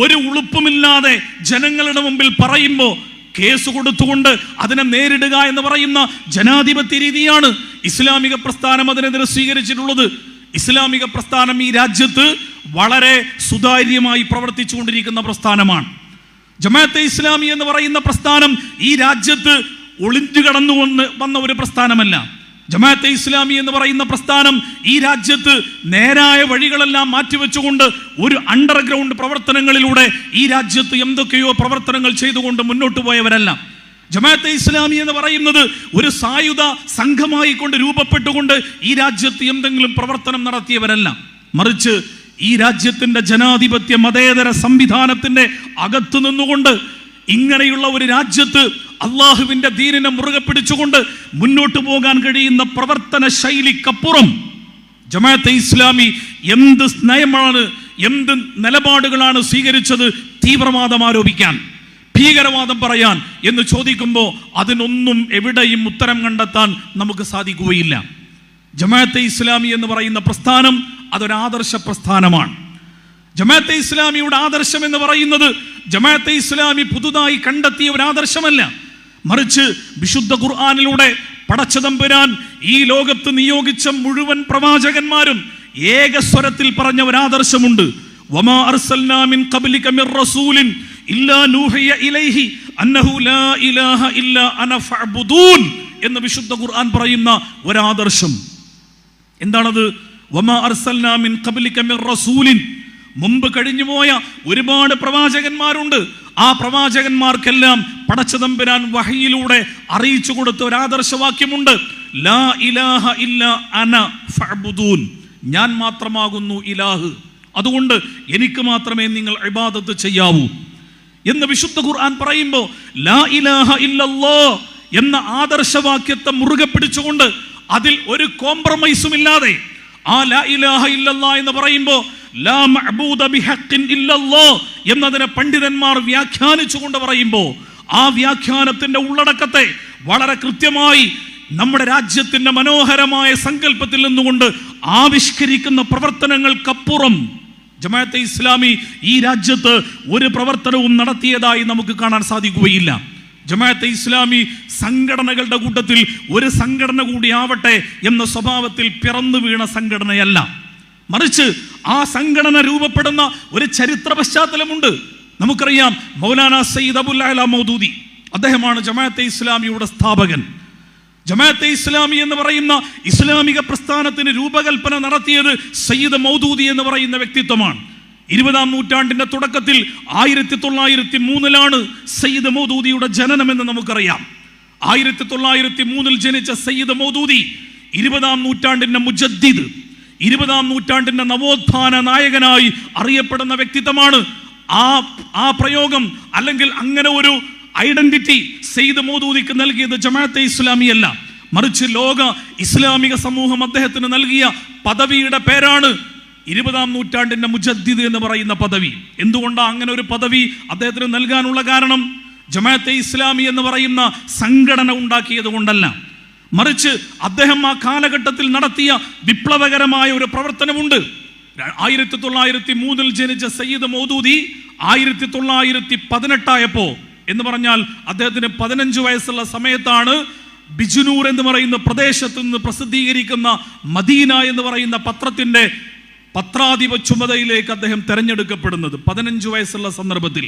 ഒരു ഉളുപ്പുമില്ലാതെ ജനങ്ങളുടെ മുമ്പിൽ പറയുമ്പോൾ കേസ് കൊടുത്തുകൊണ്ട് അതിനെ നേരിടുക എന്ന് പറയുന്ന ജനാധിപത്യ രീതിയാണ് ഇസ്ലാമിക പ്രസ്ഥാനം അതിനെതിരെ സ്വീകരിച്ചിട്ടുള്ളത്. ഇസ്ലാമിക പ്രസ്ഥാനം ഈ രാജ്യത്ത് വളരെ സുതാര്യമായി പ്രവർത്തിച്ചുകൊണ്ടിരിക്കുന്ന പ്രസ്ഥാനമാണ്. ജമാഅത്തെ ഇസ്ലാമി എന്ന് പറയുന്ന പ്രസ്ഥാനം ഈ രാജ്യത്ത് ഒളിഞ്ഞു കടന്നു വന്ന ഒരു പ്രസ്ഥാനമല്ല. ജമാഅത്തെ ഇസ്ലാമി എന്ന് പറയുന്ന പ്രസ്ഥാനം ഈ രാജ്യത്ത് നേരായ വഴികളെല്ലാം മാറ്റിവെച്ചുകൊണ്ട് ഒരു അണ്ടർഗ്രൗണ്ട് പ്രവർത്തനങ്ങളിലൂടെ ഈ രാജ്യത്ത് എന്തൊക്കെയോ പ്രവർത്തനങ്ങൾ ചെയ്തുകൊണ്ട് മുന്നോട്ട് പോയവരല്ല. ജമാഅത്തെ ഇസ്ലാമി എന്ന് പറയുന്നത് ഒരു സായുധ സംഘമായി കൊണ്ട് രൂപപ്പെട്ടുകൊണ്ട് ഈ രാജ്യത്ത് എന്തെങ്കിലും പ്രവർത്തനം നടത്തിയവരല്ല. മറിച്ച് ഈ രാജ്യത്തിന്റെ ജനാധിപത്യ മതേതര സംവിധാനത്തിന്റെ അകത്ത് നിന്നുകൊണ്ട് ഇങ്ങനെയുള്ള ഒരു രാജ്യത്ത് അള്ളാഹുവിന്റെ ദീനിനെ മുറുകെ പിടിച്ചുകൊണ്ട് മുന്നോട്ട് പോകാൻ കഴിയുന്ന പ്രവർത്തന ശൈലിക്കപ്പുറം ജമാഅത്തെ ഇസ്ലാമി എന്ത് നയമാണ്, എന്ത് നിലപാടുകളാണ് സ്വീകരിച്ചത്? തീവ്രവാദം ആരോപിക്കാൻ, ഭീകരവാദം പറയാൻ എന്ന് ചോദിക്കുമ്പോൾ അതിനൊന്നും എവിടെയും ഉത്തരം കണ്ടെത്താൻ നമുക്ക് സാധിക്കുകയില്ല. ജമാഅത്തെ ഇസ്ലാമി എന്ന് പറയുന്ന പ്രസ്ഥാനം അതൊരാദർശ പ്രസ്ഥാനമാണ്. ജമാഅത്തെ ഇസ്ലാമിയുടെ ആദർശം എന്ന് പറയുന്നത് ജമാഅത്തെ ഇസ്ലാമി പുതുതായി കണ്ടെത്തിയ ഒരു ആദർശമല്ല. മറിച്ച് വിശുദ്ധ ഖുർആനിലൂടെ പടച്ചതമ്പുരാൻ ഈ ലോകത്ത് നിയോഗിച്ച മുഴുവൻ പ്രവാചകന്മാരും ഏകസ്വരത്തിൽ പറഞ്ഞ ഒരു ആദർശമുണ്ട്. വമാ അർസൽനാ മിൻ ഖബ്ലിക മിർ റസൂലിൻ ഇല്ലാ നൂഹിയ ഇലൈഹി അന്നഹു ലാ ഇലാഹ ഇല്ലാ അന ഫഅബ്ദൂൻ എന്ന് വിശുദ്ധ ഖുർആൻ പറയുന്ന ഒരു ആദർശം. എന്താണത്? വമാ അർസൽനാ മിൻ ഖബ്ലിക മിർ റസൂലിൻ, മുമ്പ് കഴിഞ്ഞുപോയ ഒരുപാട് പ്രവാചകന്മാരുണ്ട്. ആ പ്രവാചകന്മാർക്കെല്ലാം പടച്ചതമ്പുരാൻ വഹയിലൂടെ അറിയിച്ചു കൊടുത്ത ഒരു ആദർശവാക്യമുണ്ട്. ലാ ഇലാഹ ഇല്ലാ അന ഫഅബ്ദൂൻ, ഞാൻ മാത്രമാകുന്നു ഇലാഹ്, അതുകൊണ്ട് എനിക്ക് മാത്രമേ നിങ്ങൾ ഇബാദത്ത് ചെയ്യാവൂ എന്ന് വിശുദ്ധ ഖുർആൻ പറയുമ്പോൾ ലാ ഇലാഹ ഇല്ലല്ലാഹ് എന്ന ആദർശവാക്യത്തെ മുറുകെ പിടിച്ചുകൊണ്ട് അതിൽ ഒരു കോംപ്രമൈസും ഇല്ലാതെ ആ ലാ ഇലാഹ ഇല്ലല്ലാഹ് എന്ന് പറയുമ്പോൾ ലാ മഅബൂദ ബിഹഖിൻ ഇല്ലല്ലാഹ് എന്നതിനെ പണ്ഡിതന്മാർ വ്യാഖ്യാനിച്ചുകൊണ്ട് പറയുമ്പോൾ ആ വ്യാഖ്യാനത്തിന്റെ ഉള്ളടക്കത്തെ വളരെ കൃത്യമായി നമ്മുടെ രാജ്യത്തിന്റെ മനോഹരമായ സങ്കല്പത്തിൽ നിന്നുകൊണ്ട് ആവിഷ്കരിക്കുന്ന പ്രവർത്തനങ്ങൾക്കപ്പുറം ജമാഅത്തെ ഇസ്ലാമി ഈ രാജ്യത്ത് ഒരു പ്രവർത്തനവും നടത്തിയതായി നമുക്ക് കാണാൻ സാധിക്കുകയില്ല. ജമാഅത്തെ ഇസ്ലാമി സംഘടനകളുടെ കൂട്ടത്തിൽ ഒരു സംഘടന കൂടി ആവട്ടെ എന്ന സ്വഭാവത്തിൽ പിറന്നു വീണ സംഘടനയല്ല. മറിച്ച് ആ സംഘടന രൂപപ്പെടുന്ന ഒരു ചരിത്ര പശ്ചാത്തലമുണ്ട്. നമുക്കറിയാം, മൗലാന സയ്യിദ് അബുൽ അഅ്ല മൗദൂദി, അദ്ദേഹമാണ് ജമാഅത്തെ ഇസ്ലാമിയുടെ സ്ഥാപകൻ. ജമാഅത്തെ ഇസ്ലാമി എന്ന് പറയുന്ന ഇസ്ലാമിക പ്രസ്ഥാനത്തിന് രൂപകൽപ്പന നടത്തിയത് സയ്യിദ് മൗദൂദി എന്ന് പറയുന്ന വ്യക്തിത്വമാണ്. 20-ാം നൂറ്റാണ്ടിന്റെ തുടക്കത്തിൽ 1903 സയ്യിദ് മൗദൂദിയുടെ ജനനമെന്ന് നമുക്കറിയാം. 1903 ജനിച്ച സയ്യിദ് മൗദൂദി 20-ാം നൂറ്റാണ്ടിന്റെ മുജദ്ദിദ്, 20-ാം നൂറ്റാണ്ടിന്റെ നവോത്ഥാന നായകനായി അറിയപ്പെടുന്ന വ്യക്തിത്വമാണ്. ആ പ്രയോഗം അല്ലെങ്കിൽ അങ്ങനെ ഒരു ഐഡന്റിറ്റി സയ്യിദ് മൗദൂദിക്ക് നൽകിയത് ജമാഅത്തെ ഇസ്ലാമി അല്ല, മറിച്ച് ലോക ഇസ്ലാമിക സമൂഹം അദ്ദേഹത്തിന് നൽകിയ പദവിയുടെ പേരാണ് 20-ാം നൂറ്റാണ്ടിന്റെ മുജദ്ദിദ് എന്ന് പറയുന്ന പദവി. എന്തുകൊണ്ടാണ് അങ്ങനെ ഒരു പദവി അദ്ദേഹത്തിന് നൽകാനുള്ള കാരണം? ജമാഅത്തെ ഇസ്ലാമി എന്ന് പറയുന്ന സംഘടന ഉണ്ടാക്കിയത് കൊണ്ടല്ല, മറിച്ച് അദ്ദേഹം ആ കാലഘട്ടത്തിൽ നടത്തിയ വിപ്ലവകരമായ ഒരു പ്രവർത്തനമുണ്ട്. 1903 ജനിച്ച സയ്യിദ് മൗദൂദി 1918 എന്ന് പറഞ്ഞാൽ അദ്ദേഹത്തിന് 15 വയസ്സുള്ള സമയത്താണ് ബിജുനൂർ എന്ന് പറയുന്ന പ്രദേശത്ത് നിന്ന് പ്രസിദ്ധീകരിക്കുന്ന മദീന എന്ന് പറയുന്ന പത്രത്തിന്റെ പത്രാധിപ ചുമതലയിലേക്ക് അദ്ദേഹം തെരഞ്ഞെടുക്കപ്പെടുന്നത്. 15 വയസ്സുള്ള സന്ദർഭത്തിൽ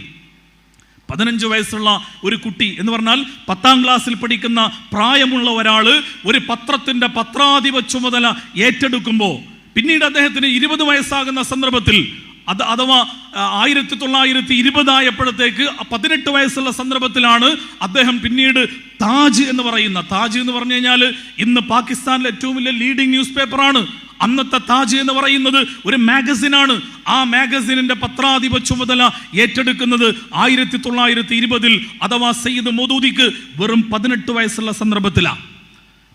15 വയസ്സുള്ള ഒരു കുട്ടി എന്ന് പറഞ്ഞാൽ 10ാം ക്ലാസ്സിൽ പഠിക്കുന്ന പ്രായമുള്ള ഒരാള് ഒരു പത്രത്തിന്റെ പത്രാധിപ ചുമതല ഏറ്റെടുക്കുമ്പോൾ പിന്നീട് അദ്ദേഹത്തിന് 20 വയസ്സാകുന്ന സന്ദർഭത്തിൽ അഥവാ 1920 ആയപ്പോഴത്തേക്ക് 18 വയസ്സുള്ള സന്ദർഭത്തിലാണ് അദ്ദേഹം പിന്നീട് താജ് എന്ന് പറഞ്ഞു കഴിഞ്ഞാൽ ഇന്ന് പാകിസ്ഥാനിലെ ഏറ്റവും വലിയ ലീഡിംഗ് ന്യൂസ് പേപ്പറാണ്. അന്നത്തെ താജ് എന്ന് പറയുന്നത് ഒരു മാഗസിനാണ്. ആ മാഗസിനിന്റെ പത്രാധിപ ചുമതല ഏറ്റെടുക്കുന്നത് 1920 അഥവാ സയ്യിദ് മൗദൂദിക്ക് വെറും 18 വയസ്സുള്ള സന്ദർഭത്തിലാണ്.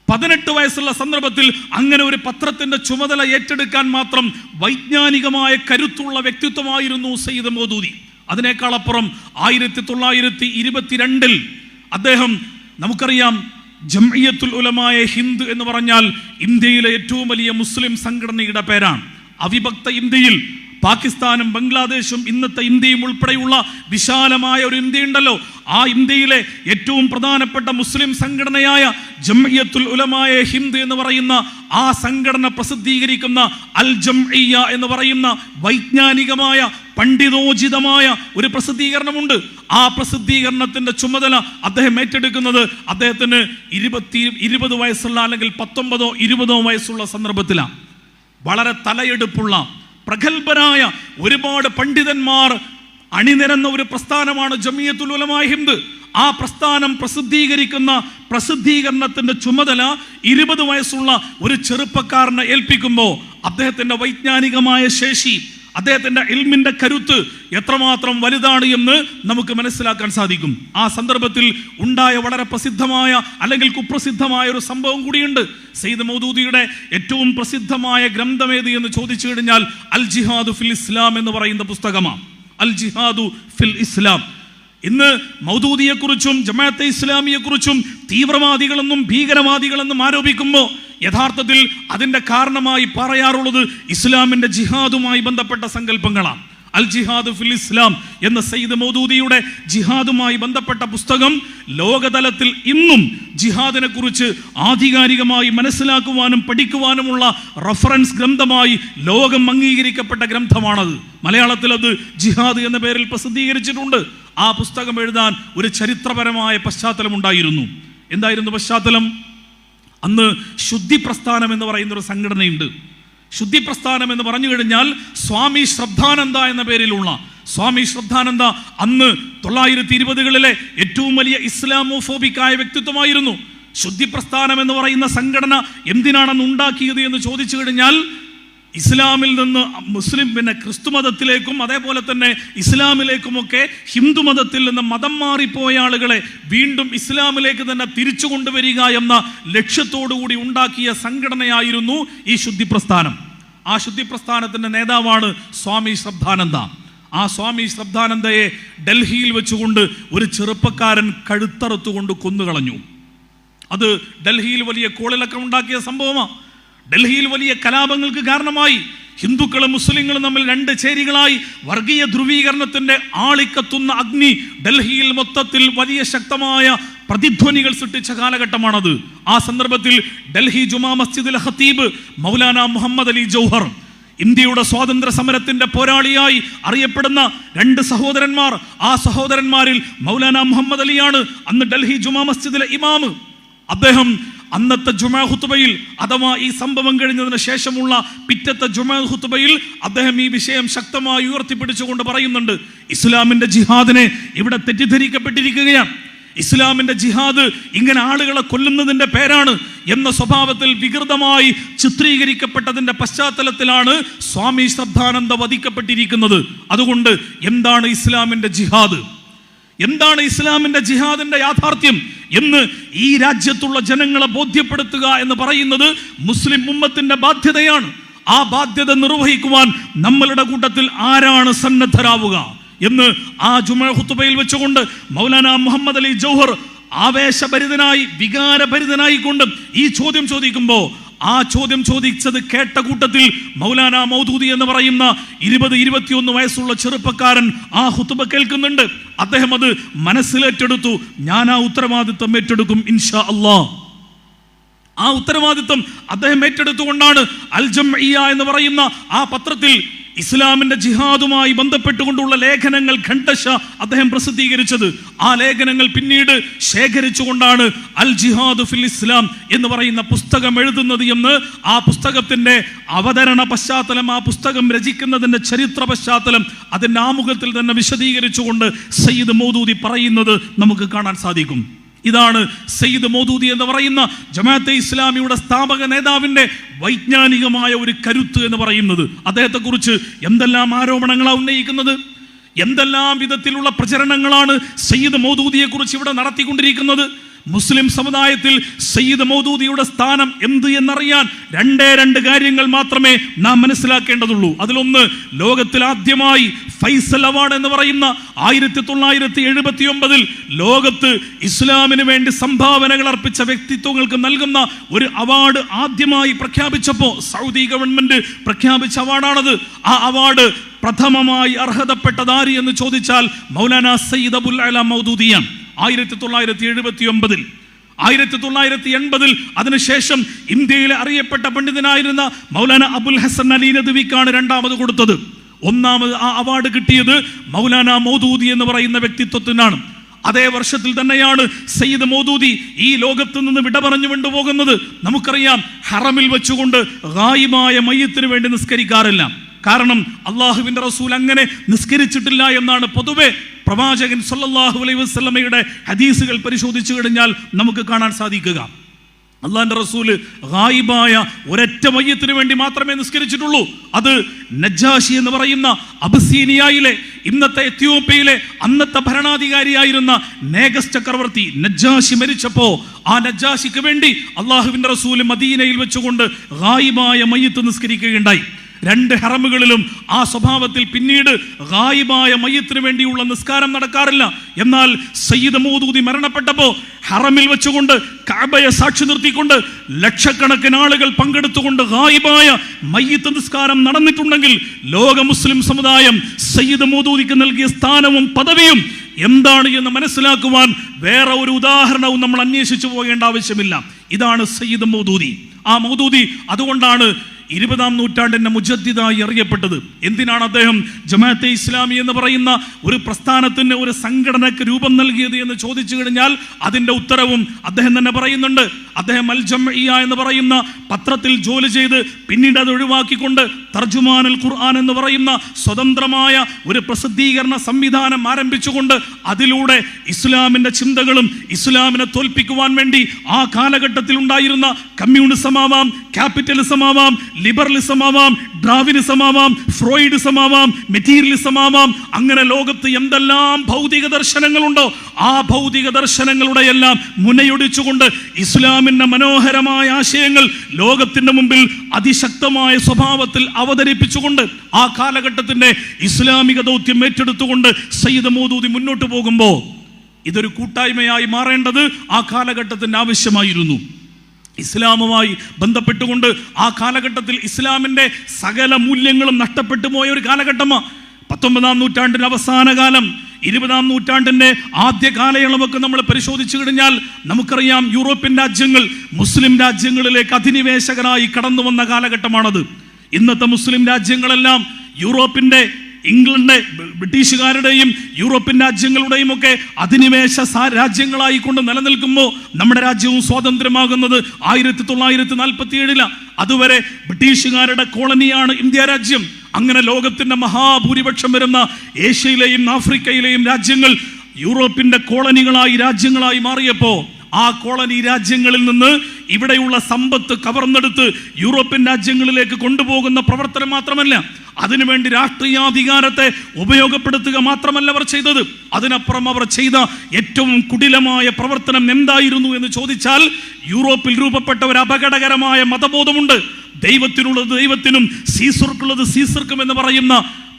18 വയസ്സുള്ള സന്ദർഭത്തിൽ അങ്ങനെ ഒരു പത്രത്തിന്റെ ചുമതല ഏറ്റെടുക്കാൻ മാത്രം വൈജ്ഞാനികമായ കരുത്തുള്ള വ്യക്തിത്വമായിരുന്നു സയ്യിദ് മൗദൂദി. അതിനേക്കാൾ അപ്പുറം 1922 അദ്ദേഹം, നമുക്കറിയാം, ജംഇയ്യത്തുൽ ഉലമായ ഹിന്ദ് എന്ന് പറഞ്ഞാൽ ഇന്ത്യയിലെ ഏറ്റവും വലിയ മുസ്ലിം സംഘടനയുടെ പേരാണ്. അവിഭക്ത ഇന്ത്യയിൽ പാകിസ്ഥാനും ബംഗ്ലാദേശും ഇന്നത്തെ ഇന്ത്യയും ഉൾപ്പെടെയുള്ള വിശാലമായ ഒരു ഇന്ത്യ ഉണ്ടല്ലോ, ആ ഇന്ത്യയിലെ ഏറ്റവും പ്രധാനപ്പെട്ട മുസ്ലിം സംഘടനയായ ജംഇയ്യത്തുൽ ഉലമായ ഹിന്ദ് എന്ന് പറയുന്ന ആ സംഘടന പ്രസിദ്ധീകരിക്കുന്ന അൽ ജംഇയ്യ എന്ന് പറയുന്ന വൈജ്ഞാനികമായ പണ്ഡിതോചിതമായ ഒരു പ്രസിദ്ധീകരണമുണ്ട്. ആ പ്രസിദ്ധീകരണത്തിന്റെ ചുമതല അദ്ദേഹം ഏറ്റെടുക്കുന്നത് അദ്ദേഹത്തിന് 20 വയസ്സുള്ള അല്ലെങ്കിൽ 19 20 വയസ്സുള്ള സന്ദർഭത്തിലാണ്. വളരെ തലയെടുപ്പുള്ള പ്രഗത്ഭരായ ഒരുപാട് പണ്ഡിതന്മാർ അണിനിരന്ന ഒരു പ്രസ്ഥാനമാണ് ജംഇയ്യത്തുൽ ഉലമായ ഹിന്ദ്. ആ പ്രസ്ഥാനം പ്രസിദ്ധീകരണത്തിന്റെ ചുമതല 20 വയസ്സുള്ള ഒരു ചെറുപ്പക്കാരനെ ഏൽപ്പിക്കുമ്പോൾ അദ്ദേഹത്തിന്റെ വൈജ്ഞാനികമായ ശേഷി, അദ്ദേഹത്തിന്റെ ഇൽമിന്റെ കരുത്ത് എത്രമാത്രം വലുതാണ് എന്ന് നമുക്ക് മനസ്സിലാക്കാൻ സാധിക്കും. ആ സന്ദർഭത്തിൽ ഉണ്ടായ വളരെ പ്രസിദ്ധമായ അല്ലെങ്കിൽ കുപ്രസിദ്ധമായ ഒരു സംഭവം കൂടിയുണ്ട്. സയ്യിദ് മൗദൂദിയുടെ ഏറ്റവും പ്രസിദ്ധമായ ഗ്രന്ഥം ഏത് എന്ന് ചോദിച്ചു കഴിഞ്ഞാൽ അൽ ജിഹാദു ഫിൽ ഇസ്ലാം എന്ന് പറയുന്ന പുസ്തകമാണ്. അൽ ജിഹാദു ഫിൽ ഇസ്ലാം. ഇന്ന് മൗദൂദിയെക്കുറിച്ചും ജമാഅത്തെ ഇസ്ലാമിയെക്കുറിച്ചും തീവ്രവാദികളെന്നും ഭീകരവാദികളെന്നും ആരോപിക്കുമ്പോൾ യഥാർത്ഥത്തിൽ അതിൻ്റെ കാരണമായി പറയാറുള്ളത് ഇസ്ലാമിൻ്റെ ജിഹാദുമായി ബന്ധപ്പെട്ട സങ്കല്പങ്ങളാണ്. അൽ ജിഹാദ് ഫിൽ ഇസ്ലാം എന്ന സയ്യിദ് മൗദൂദിയുടെ ജിഹാദുമായി ബന്ധപ്പെട്ട പുസ്തകം ലോകതലത്തിൽ ഇന്നും ജിഹാദിനെ കുറിച്ച് ആധികാരികമായി മനസ്സിലാക്കുവാനും പഠിക്കുവാനുമുള്ള റഫറൻസ് ഗ്രന്ഥമായി ലോകം അംഗീകരിക്കപ്പെട്ട ഗ്രന്ഥമാണത്. മലയാളത്തിൽ അത് ജിഹാദ് എന്ന പേരിൽ പ്രസിദ്ധീകരിച്ചിട്ടുണ്ട്. ആ പുസ്തകം എഴുതാൻ ഒരു ചരിത്രപരമായ പശ്ചാത്തലം ഉണ്ടായിരുന്നു. എന്തായിരുന്നു പശ്ചാത്തലം? അന്ന് ശുദ്ധി പ്രസ്ഥാനം എന്ന് പറയുന്ന ഒരു സംഘടനയുണ്ട്. ശുദ്ധി പ്രസ്ഥാനം എന്ന് പറഞ്ഞു കഴിഞ്ഞാൽ സ്വാമി ശ്രദ്ധാനന്ദ എന്ന പേരിലുള്ള സ്വാമി ശ്രദ്ധാനന്ദ അന്ന് 1920കളിലെ ഏറ്റവും വലിയ ഇസ്ലാമോഫോബിക്കായ വ്യക്തിത്വമായിരുന്നു. ശുദ്ധി പ്രസ്ഥാനം എന്ന് പറയുന്ന സംഘടന എന്തിനാണെന്ന് ഉണ്ടാക്കിയത് എന്ന് ചോദിച്ചു കഴിഞ്ഞാൽ ഇസ്ലാമിൽ നിന്ന് ക്രിസ്തു മതത്തിലേക്കും അതേപോലെ തന്നെ ഇസ്ലാമിലേക്കുമൊക്കെ ഹിന്ദു മതത്തിൽ നിന്ന് മതം മാറിപ്പോയ ആളുകളെ വീണ്ടും ഇസ്ലാമിലേക്ക് തന്നെ തിരിച്ചു കൊണ്ടുവരിക എന്ന ലക്ഷ്യത്തോടു കൂടി ഉണ്ടാക്കിയ സംഘടനയായിരുന്നു ഈ ശുദ്ധി പ്രസ്ഥാനം. ആ ശുദ്ധി പ്രസ്ഥാനത്തിന്റെ നേതാവാണ് സ്വാമി ശ്രദ്ധാനന്ദ. ആ സ്വാമി ശ്രദ്ധാനന്ദയെ ഡൽഹിയിൽ വെച്ചുകൊണ്ട് ഒരു ചെറുപ്പക്കാരൻ കഴുത്തറുത്തുകൊണ്ട് കൊന്നുകളഞ്ഞു. അത് ഡൽഹിയിൽ വലിയ കോളിളക്കം ഉണ്ടാക്കിയ സംഭവമാണ്. ഡൽഹിയിൽ വലിയ കലാപങ്ങൾക്ക് കാരണമായി. ഹിന്ദുക്കളും മുസ്ലിങ്ങളും തമ്മിൽ രണ്ട് ചേരികളായി വർഗീയ ധ്രുവീകരണത്തിന്റെ ആളിക്കത്തുന്ന അഗ്നി ഡൽഹിയിൽ മൊത്തത്തിൽ വലിയ ശക്തമായ പ്രതിധ്വനികൾ സൃഷ്ടിച്ച കാലഘട്ടമാണത്. ആ സന്ദർഭത്തിൽ ഡൽഹി ജുമാ മസ്ജിദിലെ ഖത്തീബ് മൗലാന മുഹമ്മദ് അലി ജൗഹർ, ഇന്ത്യയുടെ സ്വാതന്ത്ര്യ സമരത്തിന്റെ പോരാളിയായി അറിയപ്പെടുന്ന രണ്ട് സഹോദരന്മാർ, ആ സഹോദരന്മാരിൽ മൗലാന മുഹമ്മദ് അലിയാണ് അന്ന് ഡൽഹി ജുമാ മസ്ജിദിലെ ഇമാം. അദ്ദേഹം അന്നത്തെ ജുമാ ഖുത്ബയിൽ അഥവാ ഈ സംഭവം കഴിഞ്ഞതിന് ശേഷമുള്ള പിറ്റത്തെ ജുമാ ഖുത്ബയിൽ അദ്ദേഹം ഈ വിഷയം ശക്തമായി ഉയർത്തിപ്പിടിച്ചുകൊണ്ട് പറയുന്നുണ്ട്, ഇസ്ലാമിന്റെ ജിഹാദിനെ ഇവിടെ തെറ്റിദ്ധരിക്കപ്പെട്ടിരിക്കുകയാണ്. ഇസ്ലാമിന്റെ ജിഹാദ് ഇങ്ങനെ ആളുകളെ കൊല്ലുന്നതിന്റെ പേരാണ് എന്ന സ്വഭാവത്തിൽ വികൃതമായി ചിത്രീകരിക്കപ്പെട്ടതിന്റെ പശ്ചാത്തലത്തിലാണ് സ്വാമി ശ്രദ്ധാനന്ദ വധിക്കപ്പെട്ടിരിക്കുന്നത്. അതുകൊണ്ട് എന്താണ് ഇസ്ലാമിന്റെ ജിഹാദ്, എന്താണ് ഇസ്ലാമിന്റെ ജിഹാദിന്റെ യാഥാർത്ഥ്യം എന്ന് ഈ രാജ്യത്തുള്ള ജനങ്ങളെ ബോധ്യപ്പെടുത്തുക എന്ന് പറയുന്നത് മുസ്ലിം ഉമ്മത്തിന്റെ ബാധ്യതയാണ്. ആ ബാധ്യത നിർവഹിക്കുവാൻ നമ്മളുടെ കൂട്ടത്തിൽ ആരാണ് സന്നദ്ധരാവുക എന്ന് ആ ജുമാ ഖുത്ബയിൽ വെച്ചുകൊണ്ട് മൗലാന മുഹമ്മദ് അലി ജൗഹർ ആവേശഭരിതനായി വികാരഭരിതനായി കൊണ്ട് ഈ ചോദ്യം ചോദിക്കുമ്പോൾ ആ ചോദ്യം ചോദിച്ചത് കേട്ട കൂട്ടത്തിൽ മൗലാന മൗദൂദി എന്ന് പറയുന്ന 20-21 വയസ്സുള്ള ചെറുപ്പക്കാരൻ ആ ഖുതുബ കേൾക്കുന്നുണ്ട്. അദ്ദേഹം അത് മനസ്സിലേറ്റെടുത്തു. ഞാൻ ആ ഉത്തരവാദിത്വം ഏറ്റെടുക്കും ഇൻഷാ അല്ലാഹ്. ആ ഉത്തരവാദിത്വം അദ്ദേഹം ഏറ്റെടുത്തുകൊണ്ടാണ് അൽ ജംഇയ്യ എന്ന് പറയുന്ന ആ പത്രത്തിൽ ഇസ്ലാമിന്റെ ജിഹാദുമായി ബന്ധപ്പെട്ടുകൊണ്ടുള്ള ലേഖനങ്ങൾ ഖണ്ഡശ അദ്ദേഹം പ്രസിദ്ധീകരിച്ചത്. ആ ലേഖനങ്ങൾ പിന്നീട് ശേഖരിച്ചുകൊണ്ടാണ് അൽ ജിഹാദു ഫിൽ ഇസ്ലാം എന്ന് പറയുന്ന പുസ്തകം എഴുതുന്നത് എന്ന് ആ പുസ്തകത്തിന്റെ അവതരണ പശ്ചാത്തലം, ആ പുസ്തകം രചിക്കുന്നതിന്റെ ചരിത്ര പശ്ചാത്തലം അതിന്റെ ആമുഖത്തിൽ തന്നെ വിശദീകരിച്ചുകൊണ്ട് സയ്യിദ് മൗദൂദി പറയുന്നത് നമുക്ക് കാണാൻ സാധിക്കും. ഇതാണ് സയ്യിദ് മൗദൂദി എന്ന് പറയുന്ന ജമാഅത്തെ ഇസ്ലാമിയുടെ സ്ഥാപക നേതാവിന്റെ വൈജ്ഞാനികമായ ഒരു കരുത്ത് എന്ന് പറയുന്നത്. അദ്ദേഹത്തെക്കുറിച്ച് എന്തെല്ലാം ആരോപണങ്ങളാണ് ഉന്നയിക്കുന്നത്, എന്തെല്ലാം വിധത്തിലുള്ള പ്രചരണങ്ങളാണ് സയ്യിദ് മൗദൂദിയെ കുറിച്ച് ഇവിടെ നടത്തിക്കൊണ്ടിരിക്കുന്നത്. മുസ്ലിം സമുദായത്തിൽ സയ്യിദ് മൗദൂദിയുടെ സ്ഥാനം എന്ത് എന്നറിയാൻ രണ്ട് കാര്യങ്ങൾ മാത്രമേ നാം മനസ്സിലാക്കേണ്ടതുള്ളൂ. അതിലൊന്ന്, ലോകത്തിൽ ആദ്യമായി ഫൈസൽ അവാർഡ് എന്ന് പറയുന്ന 1979 ലോകത്ത് ഇസ്ലാമിന് വേണ്ടി സംഭാവനകൾ അർപ്പിച്ച വ്യക്തിത്വങ്ങൾക്ക് നൽകുന്ന ഒരു അവാർഡ് ആദ്യമായി പ്രഖ്യാപിച്ചപ്പോൾ സൗദി ഗവൺമെന്റ് പ്രഖ്യാപിച്ച അവാർഡാണത്. ആ അവാർഡ് പ്രഥമമായി അർഹതപ്പെട്ടതാര് എന്ന് ചോദിച്ചാൽ മൗലാന സയ്യിദ് അബുൽ അല മൗദൂദിയാണ്. 1979 1980 അതിനുശേഷം ഇന്ത്യയിലെ അറിയപ്പെട്ട പണ്ഡിതനായിരുന്ന മൗലാന അബുൽ ഹസൻ അലി നദ്വിക്കാണ് രണ്ടാമത് കൊടുത്തത്. ഒന്നാമത് ആ അവാർഡ് കിട്ടിയത് മൗലാന മൗദൂദി എന്ന് പറയുന്ന വ്യക്തിത്വത്തിനാണ്. അതേ വർഷത്തിൽ തന്നെയാണ് സയ്യിദ് മൗദൂദി ഈ ലോകത്ത് നിന്ന് വിട പറഞ്ഞു കൊണ്ടുപോകുന്നത്. നമുക്കറിയാം, ഹറമിൽ വെച്ചുകൊണ്ട് ഗായിബായ മയ്യത്തിന് വേണ്ടി നിസ്കരിക്കാറില്ല. കാരണം അള്ളാഹുവിന്റെ റസൂൽ അങ്ങനെ നിസ്കരിച്ചിട്ടില്ല എന്നാണ് പൊതുവെ പ്രവാചകൻ സല്ലല്ലാഹു അലൈഹി വസല്ലമയുടെ ഹദീസുകൾ പരിശോധിച്ചു കഴിഞ്ഞാൽ നമുക്ക് കാണാൻ സാധിക്കുക. അള്ളാഹിന്റെ റസൂല് ഗായിബായ ഒരൊറ്റ മയ്യത്തിന് വേണ്ടി മാത്രമേ നിസ്കരിച്ചിട്ടുള്ളൂ. അത് നജ്ജാശി എന്ന് പറയുന്ന അബസീനിയയിലെ, ഇന്നത്തെ എത്യോപ്യയിലെ അന്നത്തെ ഭരണാധികാരിയായിരുന്ന നേഗസ് ചക്രവർത്തി നജ്ജാശി മരിച്ചപ്പോ ആ നജ്ജാശിക്ക് വേണ്ടി അള്ളാഹുവിന്റെ റസൂല് മദീനയിൽ വെച്ചുകൊണ്ട് ഗായിബായ മയ്യത്ത് നിസ്കരിക്കുകയുണ്ടായി. രണ്ട് ഹറമുകളിലും ആ സ്വഭാവത്തിൽ പിന്നീട് ഗായിബായ മയ്യത്തിന് വേണ്ടിയുള്ള നിസ്കാരം നടക്കാറില്ല. എന്നാൽ സയ്യിദ് മൗദൂദി മരണപ്പെട്ടപ്പോൾ ഹറമിൽ വെച്ചുകൊണ്ട് കഅബയെ സാക്ഷി നിർത്തിക്കൊണ്ട് ലക്ഷക്കണക്കിന് ആളുകൾ പങ്കെടുത്തുകൊണ്ട് ഗായിബായ മയ്യത്ത് നിസ്കാരം നടന്നിട്ടുണ്ടെങ്കിൽ ലോക മുസ്ലിം സമുദായം സയ്യിദ് മൗദൂദിക്ക് നൽകിയ സ്ഥാനവും പദവിയും എന്താണ് എന്ന് മനസ്സിലാക്കുവാൻ വേറെ ഒരു ഉദാഹരണവും നമ്മൾ അന്വേഷിച്ചു പോകേണ്ട ആവശ്യമില്ല. ഇതാണ് സയ്യിദ് മൗദൂദി. ആ മൗദൂദി അതുകൊണ്ടാണ് 20-ാം നൂറ്റാണ്ടിന്റെ മുജദ്ദിദായി അറിയപ്പെട്ടത്. എന്തിനാണ് അദ്ദേഹം ജമാഅത്തെ ഇസ്ലാമി എന്ന് പറയുന്ന ഒരു പ്രസ്ഥാനത്തിന്, ഒരു സംഘടനയ്ക്ക് രൂപം നൽകിയത് എന്ന് ചോദിച്ചു കഴിഞ്ഞാൽ അതിന്റെ ഉത്തരവും അദ്ദേഹം തന്നെ പറയുന്നുണ്ട്. അദ്ദേഹം അൽ ജംഇയ്യ എന്ന് പറയുന്ന പത്രത്തിൽ ജോലി ചെയ്ത് പിന്നീട് അത് ഒഴിവാക്കിക്കൊണ്ട് തർജുമാനുൽ ഖുർആൻ എന്ന് പറയുന്ന സ്വതന്ത്രമായ ഒരു പ്രസിദ്ധീകരണ സംവിധാനം ആരംഭിച്ചുകൊണ്ട് അതിലൂടെ ഇസ്ലാമിന്റെ ചിന്തകളും ഇസ്ലാമിനെ തോൽപ്പിക്കുവാൻ വേണ്ടി ആ കാലഘട്ടത്തിൽ ഉണ്ടായിരുന്ന കമ്മ്യൂണിസം ആവാം, ക്യാപിറ്റലിസം ആവാം, ലിബറലിസം ആവാം, ഡ്രാവിനിസം ആവാം, ഫ്രോയിഡിസം ആവാം, മെറ്റീരിയലിസം ആവാം, അങ്ങനെ ലോകത്ത് എന്തെല്ലാം ഭൗതിക ദർശനങ്ങളുണ്ടോ ആ ഭൗതിക ദർശനങ്ങളുടെ എല്ലാം മുനയൊടിച്ചുകൊണ്ട് ഇസ്ലാമിന്റെ മനോഹരമായ ആശയങ്ങൾ ലോകത്തിന്റെ മുമ്പിൽ അതിശക്തമായ സ്വഭാവത്തിൽ അവതരിപ്പിച്ചുകൊണ്ട് ആ കാലഘട്ടത്തിന്റെ ഇസ്ലാമിക ദൗത്യം ഏറ്റെടുത്തുകൊണ്ട് സയ്യിദ് മൗദൂദി മുന്നോട്ട് പോകുമ്പോൾ ഇതൊരു കൂട്ടായ്മയായി മാറേണ്ടത് ആ കാലഘട്ടത്തിന്റെ ആവശ്യമായിരുന്നു. ഇസ്ലാമുമായി ബന്ധപ്പെട്ടുകൊണ്ട് ആ കാലഘട്ടത്തിൽ ഇസ്ലാമിന്റെ സകല മൂല്യങ്ങളും നഷ്ടപ്പെട്ടു പോയ ഒരു കാലഘട്ടമാണ്. 19-ാം നൂറ്റാണ്ടിന്റെ അവസാന കാലം, 20-ാം നൂറ്റാണ്ടിന്റെ ആദ്യ കാലയളവൊക്കെ നമ്മൾ പരിശോധിച്ചു കഴിഞ്ഞാൽ നമുക്കറിയാം, യൂറോപ്യൻ രാജ്യങ്ങൾ മുസ്ലിം രാജ്യങ്ങളിലേക്ക് അധിനിവേശകരായി കടന്നു വന്ന കാലഘട്ടമാണത്. ഇന്നത്തെ മുസ്ലിം രാജ്യങ്ങളെല്ലാം യൂറോപ്പിന്റെ, ഇംഗ്ലണ്ട്, ബ്രിട്ടീഷുകാരുടെയും യൂറോപ്യൻ രാജ്യങ്ങളുടെയും ഒക്കെ അധിനിവേശ രാജ്യങ്ങളായിക്കൊണ്ട് നിലനിൽക്കുമ്പോൾ നമ്മുടെ രാജ്യവും സ്വാതന്ത്ര്യമാകുന്നത് 1947. അതുവരെ ബ്രിട്ടീഷുകാരുടെ കോളനിയാണ് ഇന്ത്യ രാജ്യം. അങ്ങനെ ലോകത്തിന്റെ മഹാഭൂരിപക്ഷം വരുന്ന ഏഷ്യയിലെയും ആഫ്രിക്കയിലെയും രാജ്യങ്ങൾ യൂറോപ്പിന്റെ കോളനികളായി, രാജ്യങ്ങളായി മാറിയപ്പോൾ ആ കോളനി രാജ്യങ്ങളിൽ നിന്ന് ഇവിടെയുള്ള സമ്പത്ത് കവർന്നെടുത്ത് യൂറോപ്യൻ രാജ്യങ്ങളിലേക്ക് കൊണ്ടുപോകുന്ന പ്രവർത്തനം മാത്രമല്ല, അതിനുവേണ്ടി രാഷ്ട്രീയാധികാരത്തെ ഉപയോഗപ്പെടുത്തുക മാത്രമല്ല അവർ ചെയ്തത്. അതിനപ്പുറം അവർ ചെയ്ത ഏറ്റവും കുടിലമായ പ്രവർത്തനം എന്തായിരുന്നു എന്ന് ചോദിച്ചാൽ, യൂറോപ്പിൽ രൂപപ്പെട്ട ഒരു അപകടകരമായ മതബോധമുണ്ട്. ദൈവത്തിനുള്ളത് ദൈവത്തിനും സീസർക്കുള്ളത് സീസർക്കും എന്ന് പറയുന്ന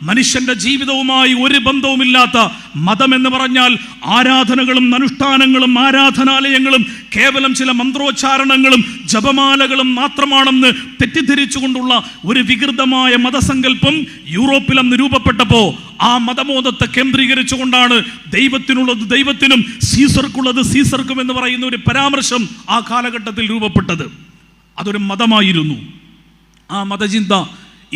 മനുഷ്യന്റെ ജീവിതവുമായി ഒരു ബന്ധവുമില്ലാത്ത മതം എന്ന് പറഞ്ഞാൽ ആരാധനകളും അനുഷ്ഠാനങ്ങളും ആരാധനാലയങ്ങളും കേവലം ചില മന്ത്രോച്ചാരണങ്ങളും ജപമാലകളും മാത്രമാണെന്ന് തെറ്റിദ്ധരിച്ചുകൊണ്ടുള്ള ഒരു വികൃതമായ മതസങ്കല്പം യൂറോപ്പിൽ അന്ന് രൂപപ്പെട്ടപ്പോൾ ആ മതബോധത്തെ കേന്ദ്രീകരിച്ചുകൊണ്ടാണ് ദൈവത്തിനുള്ളത് ദൈവത്തിനും സീസർക്കുള്ളത് സീസർക്കും എന്ന് പറയുന്ന ഒരു പരാമർശം ആ കാലഘട്ടത്തിൽ രൂപപ്പെട്ടത്. അതൊരു മതമായിരുന്നു. ആ മതചിന്ത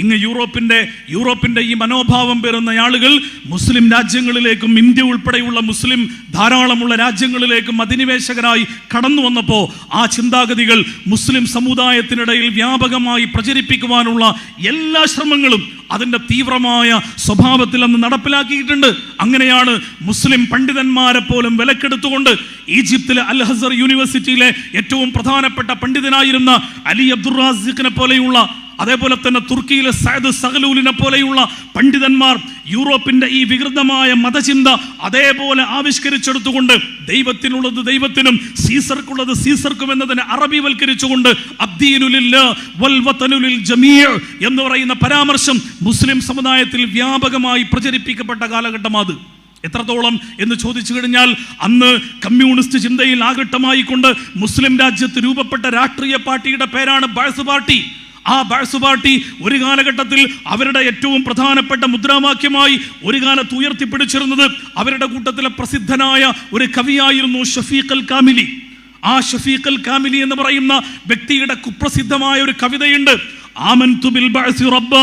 ഇങ്ങ് യൂറോപ്പിന്റെ ഈ മനോഭാവം പേറുന്ന ആളുകൾ മുസ്ലിം രാജ്യങ്ങളിലേക്കും ഇന്ത്യ ഉൾപ്പെടെയുള്ള മുസ്ലിം ധാരാളമുള്ള രാജ്യങ്ങളിലേക്കും അധിനിവേശകരായി കടന്നു വന്നപ്പോൾ ആ ചിന്താഗതികൾ മുസ്ലിം സമുദായത്തിനിടയിൽ വ്യാപകമായി പ്രചരിപ്പിക്കുവാനുള്ള എല്ലാ ശ്രമങ്ങളും അതിൻ്റെ തീവ്രമായ സ്വഭാവത്തിൽ അന്ന് നടപ്പിലാക്കിയിട്ടുണ്ട്. അങ്ങനെയാണ് മുസ്ലിം പണ്ഡിതന്മാരെ പോലും വിലക്കെടുത്തുകൊണ്ട് ഈജിപ്തിലെ അൽ അസ്ഹർ യൂണിവേഴ്സിറ്റിയിലെ ഏറ്റവും പ്രധാനപ്പെട്ട പണ്ഡിതനായിരുന്ന അലി അബ്ദുർ റാസിഖിനെ പോലെയുള്ള, അതേപോലെ തന്നെ തുർക്കിയിലെ സഅദ് സഹലൂലിനെ പോലെയുള്ള പണ്ഡിതന്മാർ യൂറോപ്പിന്റെ ഈ വികൃതമായ മതചിന്ത അതേപോലെ ആവിഷ്കരിച്ചെടുത്തുകൊണ്ട് ദൈവത്തിനുള്ളത് ദൈവത്തിനും സീസർക്കുള്ളത് സീസർക്കും എന്നതിനെ അറബിവൽക്കരിച്ചുകൊണ്ട് അദ്ദീനു ലില്ലാഹ് വൽ വതനു ലിൽ ജമീഅ് എന്ന് പറയുന്ന പരാമർശം മുസ്ലിം സമുദായത്തിൽ വ്യാപകമായി പ്രചരിപ്പിക്കപ്പെട്ട കാലഘട്ടമാണ്. എത്രത്തോളം എന്ന് ചോദിച്ചു കഴിഞ്ഞാൽ അന്ന് കമ്മ്യൂണിസ്റ്റ് ചിന്തയിൽ ആഘട്ടമായിക്കൊണ്ട് മുസ്ലിം രാജ്യത്ത് രൂപപ്പെട്ട രാഷ്ട്രീയ പാർട്ടിയുടെ പേരാണ് ബഅസ് പാർട്ടി. ആ ബഅസ് പാർട്ടി ഒരു കാലഘട്ടത്തിൽ അവരുടെ ഏറ്റവും പ്രധാനപ്പെട്ട മുദ്രാവാക്യമായി ഒരു കാലത്ത് ഉയർത്തിപ്പിടിച്ചിരുന്നത് അവരുടെ കൂട്ടത്തിലെ പ്രസിദ്ധനായ ഒരു കവിയായിരുന്നു ഷഫീഖ് അൽ കാമിലി. ആ ഷഫീഖ് അൽ കാമിലി എന്ന് പറയുന്ന വ്യക്തിയുടെ കുപ്രസിദ്ധമായ ഒരു കവിതയുണ്ട്. ആമൻതു ബിൽ ബഅസി റബ്ബ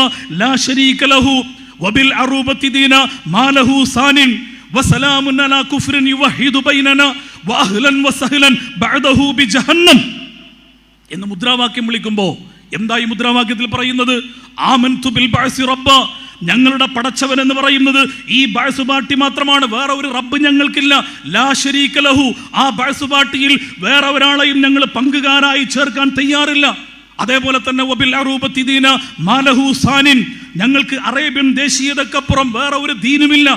ലാ ശരീക ലഹു വബിൽ അറൂബത്തി ദീന മാ ലഹു സാനിൻ വസലാമുൻ അലാ കുഫ്രിൻ യുവഹിദു ബൈനനാ വഅഹ്ലൻ വസഹ്ലൻ ബഅദഹു ബിജഹന്നം എന്ന് മുദ്രാവാക്യം വിളിക്കുമ്പോൾ എന്തായി മുദ്രാവാക്യത്തിൽ പറയുന്നത്? ആമൻതു ബിൽ ബഅസി റബ്ബ, ഞങ്ങളുടെ പടച്ചവൻ എന്ന് പറയുന്നത് ഈ ബഅസ് പാർട്ടി മാത്രമാണ്, വേറെ ഒരു റബ്ബ് ഞങ്ങൾക്കില്ല. ലാ ശരീക ലഹു, ആ ബഅസ് പാർട്ടിയിൽ വേറെ ഒരാളെയും ഞങ്ങൾ പങ്കുകാരായി ചേർക്കാൻ തയ്യാറില്ല. അതേപോലെ തന്നെ വബിൽ അറൂബത്തി ദീന മാ ലഹു സാനിൻ, ഞങ്ങൾക്ക് അറേബ്യൻ ദേശീയതക്കപ്പുറം വേറെ ഒരു ദീനുമില്ല,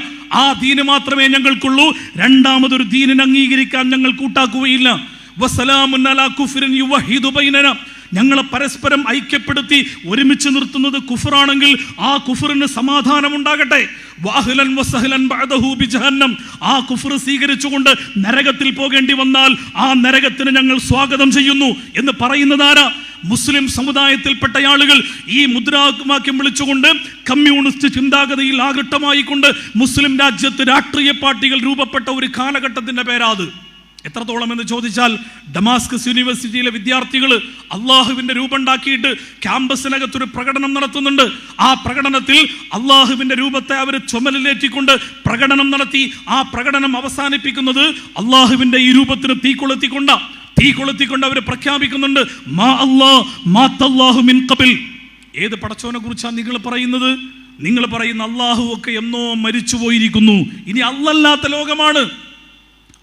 ആ ദീന് മാത്രമേ ഞങ്ങൾക്കുള്ളൂ, രണ്ടാമതൊരു ദീനിനെ അംഗീകരിക്കാൻ ഞങ്ങൾ കൂട്ടാക്കുകയില്ല. വസലാമുൻ അലാ കുഫ്രിൻ യുവഹിദു ബൈനനാ, ഞങ്ങളെ പരസ്പരം ഐക്യപ്പെടുത്തി ഒരുമിച്ച് നിർത്തുന്നത് കുഫറാണെങ്കിൽ ആ കുഫറിന് സമാധാനം ഉണ്ടാകട്ടെ. വഅഹ്ലൻ വസഹ്ലൻ ബഅദഹു ബിജഹന്നം, ആ കുഫർ സ്വീകരിച്ചുകൊണ്ട് നരകത്തിൽ പോകേണ്ടി വന്നാൽ ആ നരകത്തിന് ഞങ്ങൾ സ്വാഗതം ചെയ്യുന്നു എന്ന് പറയുന്നതാരാ? മുസ്ലിം സമുദായത്തിൽപ്പെട്ട ആളുകൾ ഈ മുദ്രാവാക്യം വിളിച്ചുകൊണ്ട് കമ്മ്യൂണിസ്റ്റ് ചിന്താഗതിയിൽ ആഘട്ടമായിക്കൊണ്ട് മുസ്ലിം രാജ്യത്ത് രാഷ്ട്രീയ പാർട്ടികൾ രൂപപ്പെട്ട ഒരു കാലഘട്ടത്തിന്റെ പേരാത്. എത്രത്തോളം എന്ന് ചോദിച്ചാൽ ഡമാസ്കസ് യൂണിവേഴ്സിറ്റിയിലെ വിദ്യാർത്ഥികൾ അള്ളാഹുവിന്റെ രൂപമുണ്ടാക്കിയിട്ട് ക്യാമ്പസിനകത്തൊരു പ്രകടനം നടത്തുന്നുണ്ട്. ആ പ്രകടനത്തിൽ അള്ളാഹുവിന്റെ രൂപത്തെ അവർ ചുമലിലേറ്റിക്കൊണ്ട് പ്രകടനം നടത്തി. ആ പ്രകടനം അവസാനിപ്പിക്കുന്നത് അള്ളാഹുവിന്റെ ഈ രൂപത്തിന് തീ കൊളുത്തിക്കൊണ്ട് അവർ പ്രഖ്യാപിക്കുന്നുണ്ട്, മാ അല്ലാഹ് മാത്തല്ലാഹു മിൻ ഖബൽ. ഏത് പടച്ചവനെ കുറിച്ചാണ് നിങ്ങൾ പറയുന്നത്? നിങ്ങൾ പറയുന്ന അള്ളാഹു ഒക്കെ എന്നോ മരിച്ചുപോയിരിക്കുന്നു, ഇനി അല്ലല്ലാത്ത ലോകമാണ്,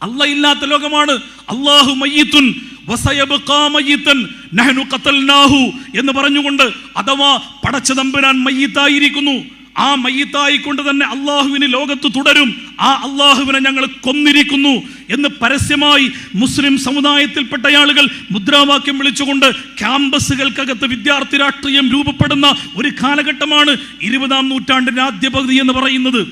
അല്ല ഇല്ലാത്ത ലോകമാണ്. അല്ലാഹു മയ്യിത്തുൻ വസയബ്ഖാ മയ്യിത്തൻ നഹ്നു ഖതൽനാഹു എന്ന് പറഞ്ഞുകൊണ്ട്, അഥവാ പടച്ചതമ്പുരാൻ മയ്യിത്തായിരിക്കുന്നു, ആ മയ്യിത്തായിക്കൊണ്ട് തന്നെ അള്ളാഹുവിന് ലോകത്ത് തുടരും, ആ അള്ളാഹുവിനെ ഞങ്ങൾ കൊന്നിരിക്കുന്നു എന്ന് പരസ്യമായി മുസ്ലിം സമുദായത്തിൽപ്പെട്ട ആളുകൾ മുദ്രാവാക്യം വിളിച്ചുകൊണ്ട് ക്യാമ്പസുകൾക്കകത്ത് വിദ്യാർത്ഥി രാഷ്ട്രീയം രൂപപ്പെടുന്ന ഒരു കാലഘട്ടമാണ് 20-ാം നൂറ്റാണ്ടിന്റെ ആദ്യ പകുതി എന്ന് പറയുന്നത്.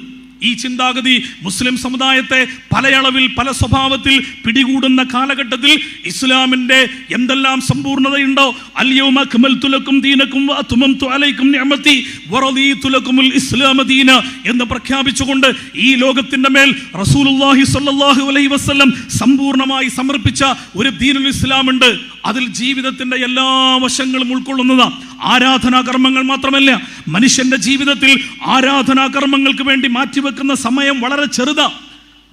ഈ ചിന്താഗതി മുസ്ലിം സമുദായത്തെ പലയളവിൽ പല സ്വഭാവത്തിൽ പിടികൂടുന്ന കാലഘട്ടത്തിൽ ഇസ്ലാമിന്റെ എന്തെല്ലാം സമ്പൂർണ്ണതയുണ്ടോ, അൽയൗമ അക്മൽതു ലക്കും ദീനക്കും വഅത്മംതു അലൈക്കും നിഅമതി വറദീതു ലക്കുമുൽ ഇസ്ലാമ ദീന എന്ന് പ്രഖ്യാപിച്ചുകൊണ്ട് ഈ ലോകത്തിന്റെ മേൽ റസൂലുള്ളാഹി സ്വല്ലല്ലാഹു അലൈഹി വസല്ലം സമ്പൂർണ്ണമായി സമർപ്പിച്ച ഒരു ദീനുൽ ഇസ്ലാം ഉണ്ട്. അതിൽ ജീവിതത്തിന്റെ എല്ലാ വശങ്ങളും ഉൾക്കൊള്ളുന്നതാണ്. ആരാധനാ കർമ്മങ്ങൾ മാത്രമല്ല, മനുഷ്യന്റെ ജീവിതത്തിൽ ആരാധനാ കർമ്മങ്ങൾക്ക് വേണ്ടി മാറ്റിവെക്കുന്ന സമയം വളരെ ചെറുതാണ്.